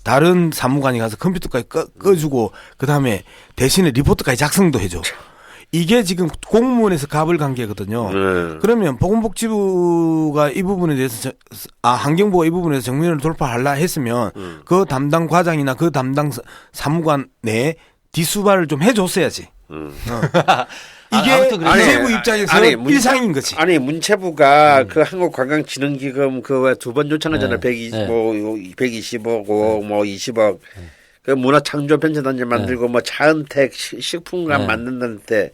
Speaker 3: 다른 사무관이 가서 컴퓨터까지 꺼주고 그다음에 대신에 리포트까지 작성도 해줘. 이게 지금 공무원에서 갑을 관계거든요. 그러면 보건복지부가 이 부분에 대해서 환경부가 이 부분에 대해서 정면을 돌파하려 했으면 그 담당 과장이나 그 담당 사무관 내에 뒷수발을 좀 해줬어야지. 이게 기재부 입장에서 일상인 거지.
Speaker 2: 아니 문체부가 그 한국관광진흥기금 그 두 번 요청하잖아요. 120억 뭐 20억 그 문화창조변천단지 만들고 뭐 차은택 식품관 만든다는데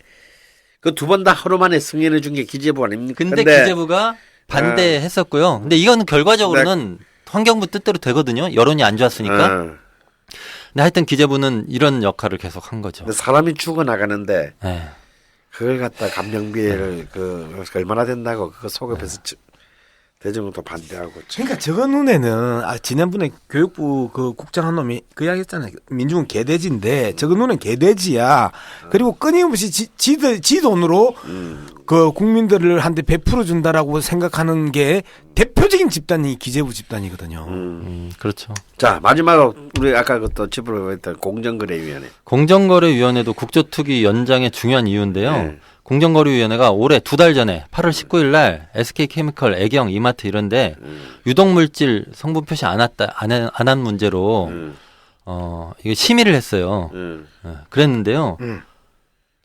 Speaker 2: 그 두 번 다 하루 만에 승인해 준 게 기재부 아닙니까?
Speaker 1: 근데 기재부가 반대했었고요. 근데 이건 결과적으로는 환경부 뜻대로 되거든요. 여론이 안 좋았으니까. 근데 하여튼 기재부는 이런 역할을 계속 한 거죠.
Speaker 2: 근데 사람이 죽어 나가는데
Speaker 1: 네.
Speaker 2: 그걸 갖다 감정비를 그 얼마나 된다고 그거 소급해서 대정부도 반대하고.
Speaker 3: 그러니까 저거 눈에는 지난번에 교육부 그 국장 한 놈이 그 이야기 했잖아요. 민중은 개돼지인데 저거 눈엔 개돼지야. 그리고 끊임없이 지 돈으로 그 국민들을 한테 베풀어 준다라고 생각하는 게 대표적인 집단이 기재부 집단이거든요.
Speaker 1: 그렇죠.
Speaker 2: 자 마지막으로 우리 아까 그또 짚으려고 했던 공정거래위원회.
Speaker 1: 공정거래위원회도 국조특위 연장의 중요한 이유인데요. 공정거래위원회가 올해 2달 전에 8월 19일 날 SK케미컬, 애경, 이마트 이런데 유독물질 성분 표시 안 한 문제로 이게 심의를 했어요. 그랬는데요.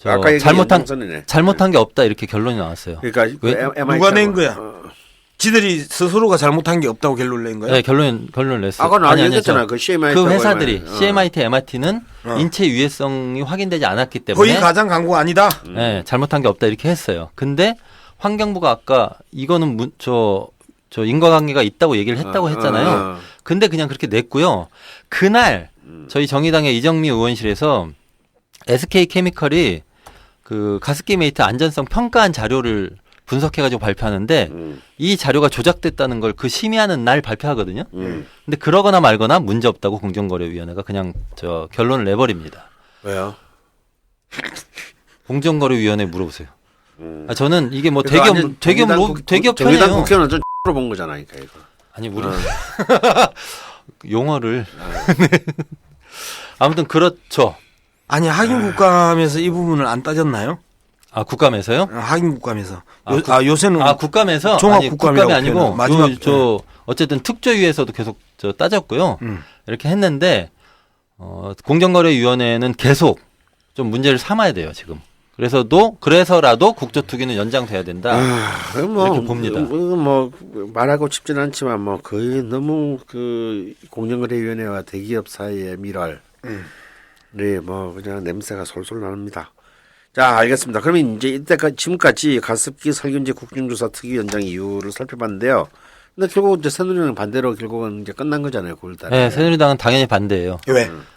Speaker 2: 아까
Speaker 1: 잘못한 게 없다 이렇게 결론이 나왔어요.
Speaker 2: 그러니까
Speaker 3: 누가 낸 거야? 지들이 스스로가 잘못한 게 없다고 결론을 낸 거야?
Speaker 1: 네, 결론을 냈어요.
Speaker 2: 아까 알려줬잖아. 그 CMIT
Speaker 1: 그 회사들이 CMIT, MIT는 인체 유해성이 확인되지 않았기 때문에
Speaker 3: 거의 가장 광고 아니다.
Speaker 1: 네, 잘못한 게 없다 이렇게 했어요. 근데 환경부가 아까 이거는 저 인과관계가 있다고 얘기를 했다고 했잖아요. 근데 그냥 그렇게 냈고요. 그날 저희 정의당의 이정미 의원실에서 SK케미컬이 그 가습기메이트 안전성 평가한 자료를 분석해가지고 발표하는데 이 자료가 조작됐다는 걸 그 심의하는 날 발표하거든요. 근데 그러거나 말거나 문제 없다고 공정거래위원회가 그냥 결론을 내버립니다.
Speaker 2: 왜요?
Speaker 1: 공정거래위원회 물어보세요. 저는 이게 뭐 대기업
Speaker 2: 정의당
Speaker 1: 편이에요.
Speaker 2: 국회의원은 좀 본 거잖아, 이거.
Speaker 1: 아니 우리 용어를 아무튼 그렇죠.
Speaker 3: 아니 학인국감에서 이 부분을 안 따졌나요?
Speaker 1: 국감에서요?
Speaker 3: 학인국감에서. 요새는
Speaker 1: 국감에서
Speaker 3: 종합국감이
Speaker 1: 아니고
Speaker 3: 마지막
Speaker 1: 어쨌든 특조위에서도 계속 따졌고요. 이렇게 했는데 공정거래위원회는 계속 좀 문제를 삼아야 돼요 지금. 그래서라도 국조특위는 연장돼야 된다. 이렇게 봅니다.
Speaker 2: 뭐 말하고 싶지는 않지만 뭐 거의 너무 그 공정거래위원회와 대기업 사이의 밀월. 네, 뭐 그냥 냄새가 솔솔 납니다. 자, 알겠습니다. 그러면 이제 이때까지 지금까지 가습기 살균제 국정조사 특위 연장 이유를 살펴봤는데요. 근데 결국 이제 새누리당 반대로 결국은 이제 끝난 거잖아요, 9월달에.
Speaker 1: 네, 새누리당은 당연히 반대예요.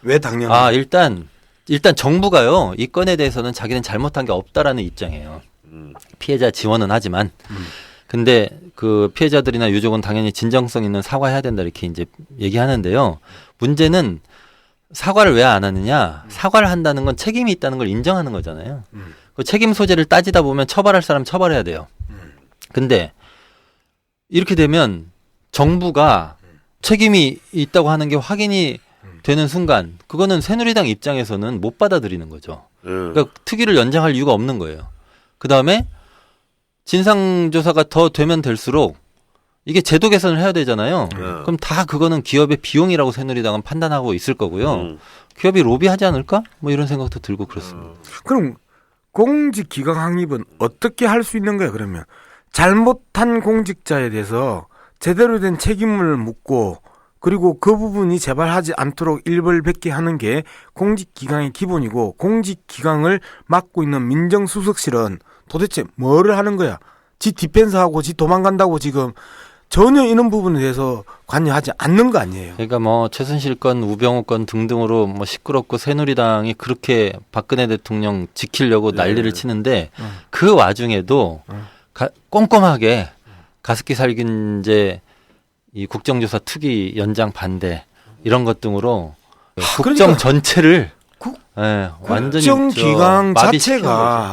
Speaker 3: 왜 당연히?
Speaker 1: 일단 일단 정부가요 이 건에 대해서는 자기는 잘못한 게 없다라는 입장이에요. 피해자 지원은 하지만 근데 그 피해자들이나 유족은 당연히 진정성 있는 사과해야 된다 이렇게 이제 얘기하는데요. 문제는 사과를 왜 안 하느냐? 사과를 한다는 건 책임이 있다는 걸 인정하는 거잖아요. 그 책임 소재를 따지다 보면 처벌할 사람 처벌해야 돼요. 근데 이렇게 되면 정부가 책임이 있다고 하는 게 확인이 되는 순간 그거는 새누리당 입장에서는 못 받아들이는 거죠. 그러니까 특위를 연장할 이유가 없는 거예요. 그다음에 진상조사가 더 되면 될수록 이게 제도 개선을 해야 되잖아요. 그럼 다 그거는 기업의 비용이라고 새누리당은 판단하고 있을 거고요. 기업이 로비하지 않을까? 뭐 이런 생각도 들고 그렇습니다.
Speaker 3: 그럼 공직기강 확립은 어떻게 할 수 있는 거예요? 그러면 잘못한 공직자에 대해서 제대로 된 책임을 묻고 그리고 그 부분이 재발하지 않도록 일벌백계 하는 게 공직기강의 기본이고 공직기강을 맡고 있는 민정수석실은 도대체 뭐를 하는 거야? 지 디펜스하고 지 도망간다고 지금 전혀 이런 부분에 대해서 관여하지 않는 거 아니에요.
Speaker 1: 그러니까 뭐 최순실 건, 우병우 건 등등으로 뭐 시끄럽고 새누리당이 그렇게 박근혜 대통령 지키려고 난리를 치는데 그 와중에도 꼼꼼하게 가습기 살균제 이 국정조사 특위 연장 반대 이런 것 등으로 국정
Speaker 3: 그러니까
Speaker 1: 전체를 완전히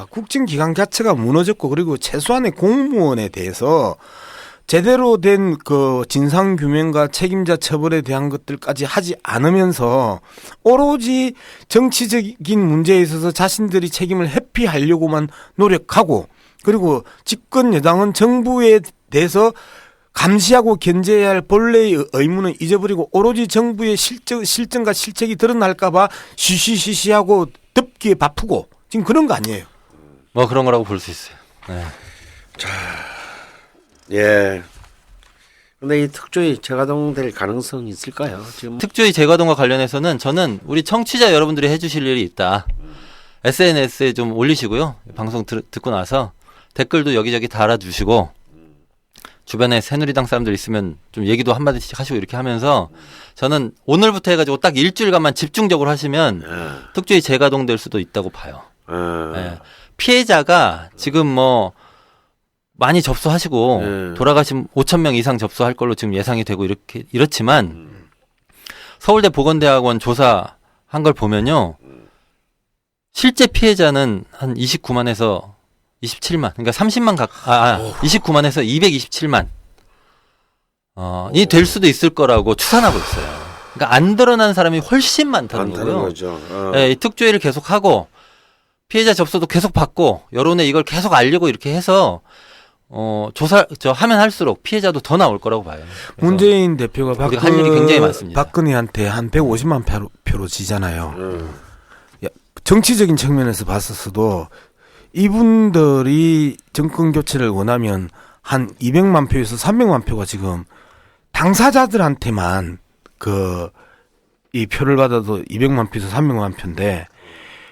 Speaker 3: 국정기강 자체가 무너졌고 그리고 최소한의 공무원에 대해서 제대로 된 그 진상 규명과 책임자 처벌에 대한 것들까지 하지 않으면서 오로지 정치적인 문제에 있어서 자신들이 책임을 회피하려고만 노력하고 그리고 집권 여당은 정부에 대해서 감시하고 견제해야 할 본래의 의무는 잊어버리고 오로지 정부의 실정과 실책이 드러날까봐 쉬쉬쉬쉬하고 덮기에 바쁘고 지금 그런 거 아니에요?
Speaker 1: 뭐 그런 거라고 볼 수 있어요. 네.
Speaker 2: 자, 예. 근데 이 특조위 재가동될 가능성이 있을까요? 지금
Speaker 1: 특조위 재가동과 관련해서는 저는 우리 청취자 여러분들이 해주실 일이 있다. SNS에 좀 올리시고요. 방송 듣고 나서 댓글도 여기저기 달아주시고 주변에 새누리당 사람들 있으면 좀 얘기도 한마디씩 하시고 이렇게 하면서 저는 오늘부터 해가지고 딱 일주일간만 집중적으로 하시면 특조위 재가동될 수도 있다고 봐요. 네. 피해자가 지금 뭐 많이 접수하시고 돌아가신 5,000명 이상 접수할 걸로 지금 예상이 되고 이렇지만 서울대 보건대학원 조사한 걸 보면요. 실제 피해자는 한 29만에서 27만, 그러니까 30만 29만에서 227만, 이 될 수도 있을 거라고 추산하고 있어요. 그러니까 안 드러난 사람이 훨씬 많다는 거고요.
Speaker 2: 거죠.
Speaker 1: 네, 이 특조위를 계속 하고, 피해자 접수도 계속 받고, 여론에 이걸 계속 알리고 이렇게 해서, 하면 할수록 피해자도 더 나올 거라고 봐요.
Speaker 3: 문재인 대표가
Speaker 1: 우리가 할 일이 굉장히 많습니다.
Speaker 3: 박근혜한테 한 150만 표로 지잖아요. 정치적인 측면에서 봤었어도, 이분들이 정권 교체를 원하면 한 200만 표에서 300만 표가 지금 당사자들한테만 이 표를 받아도 200만 표에서 300만 표인데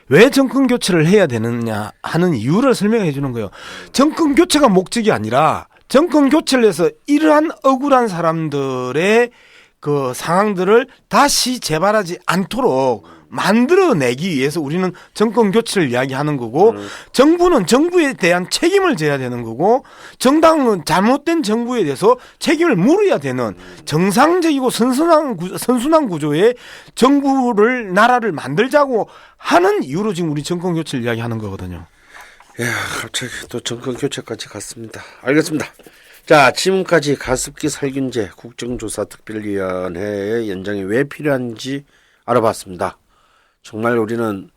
Speaker 3: 왜 정권 교체를 해야 되느냐 하는 이유를 설명해 주는 거예요. 정권 교체가 목적이 아니라 정권 교체를 해서 이러한 억울한 사람들의 그 상황들을 다시 재발하지 않도록 만들어내기 위해서 우리는 정권 교체를 이야기하는 거고 정부는 정부에 대한 책임을 져야 되는 거고 정당은 잘못된 정부에 대해서 책임을 물어야 되는 정상적이고 선순환 구조의 정부를 나라를 만들자고 하는 이유로 지금 우리 정권 교체를 이야기하는 거거든요.
Speaker 2: 야, 갑자기 또 정권 교체까지 갔습니다. 알겠습니다. 자, 지금까지 가습기 살균제 국정조사 특별위원회의 연장이 왜 필요한지 알아봤습니다. 정말 우리는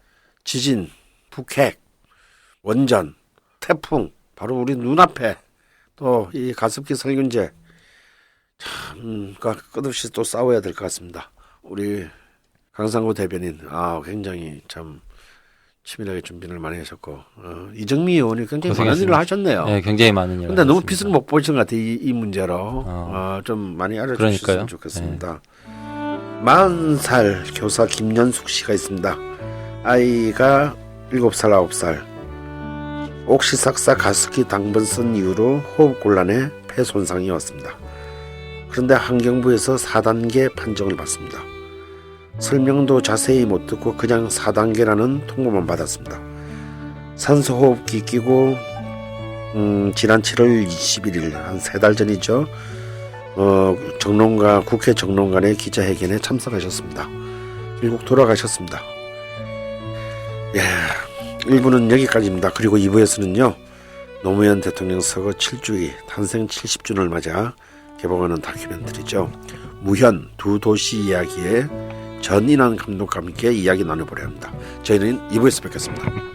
Speaker 2: 지진, 북핵, 원전, 태풍 바로 우리 눈앞에 또 이 가습기 살균제 참 끝없이 또 싸워야 될 것 같습니다. 우리 강상구 대변인 굉장히 참 치밀하게 준비를 많이 하셨고 이정미 의원이 굉장히 많은 일을 하셨네요.
Speaker 1: 네, 굉장히 많은 일을.
Speaker 2: 근데 너무 빛을 못 보신 것 같아요. 이 문제로 좀 많이 알아주셨으면 좋겠습니다. 네. 40살 교사 김연숙 씨가 있습니다. 아이가 7살, 9살. 옥시삭사 가습기 당번 쓴 이후로 호흡곤란에 폐 손상이 왔습니다. 그런데 환경부에서 4단계 판정을 받습니다. 설명도 자세히 못 듣고 그냥 4단계라는 통보만 받았습니다. 산소호흡기 끼고 지난 7월 21일 한 3달 전이죠. 국회 정론관의 기자회견에 참석하셨습니다. 결국 돌아가셨습니다. 1부는 여기까지입니다. 그리고 2부에서는요. 노무현 대통령 서거 7주기 탄생 70주년을 맞아 개봉하는 다큐멘터리죠. 무현 두 도시 이야기의 전인환 감독과 함께 이야기 나눠보려 합니다. 저희는 2부에서 뵙겠습니다.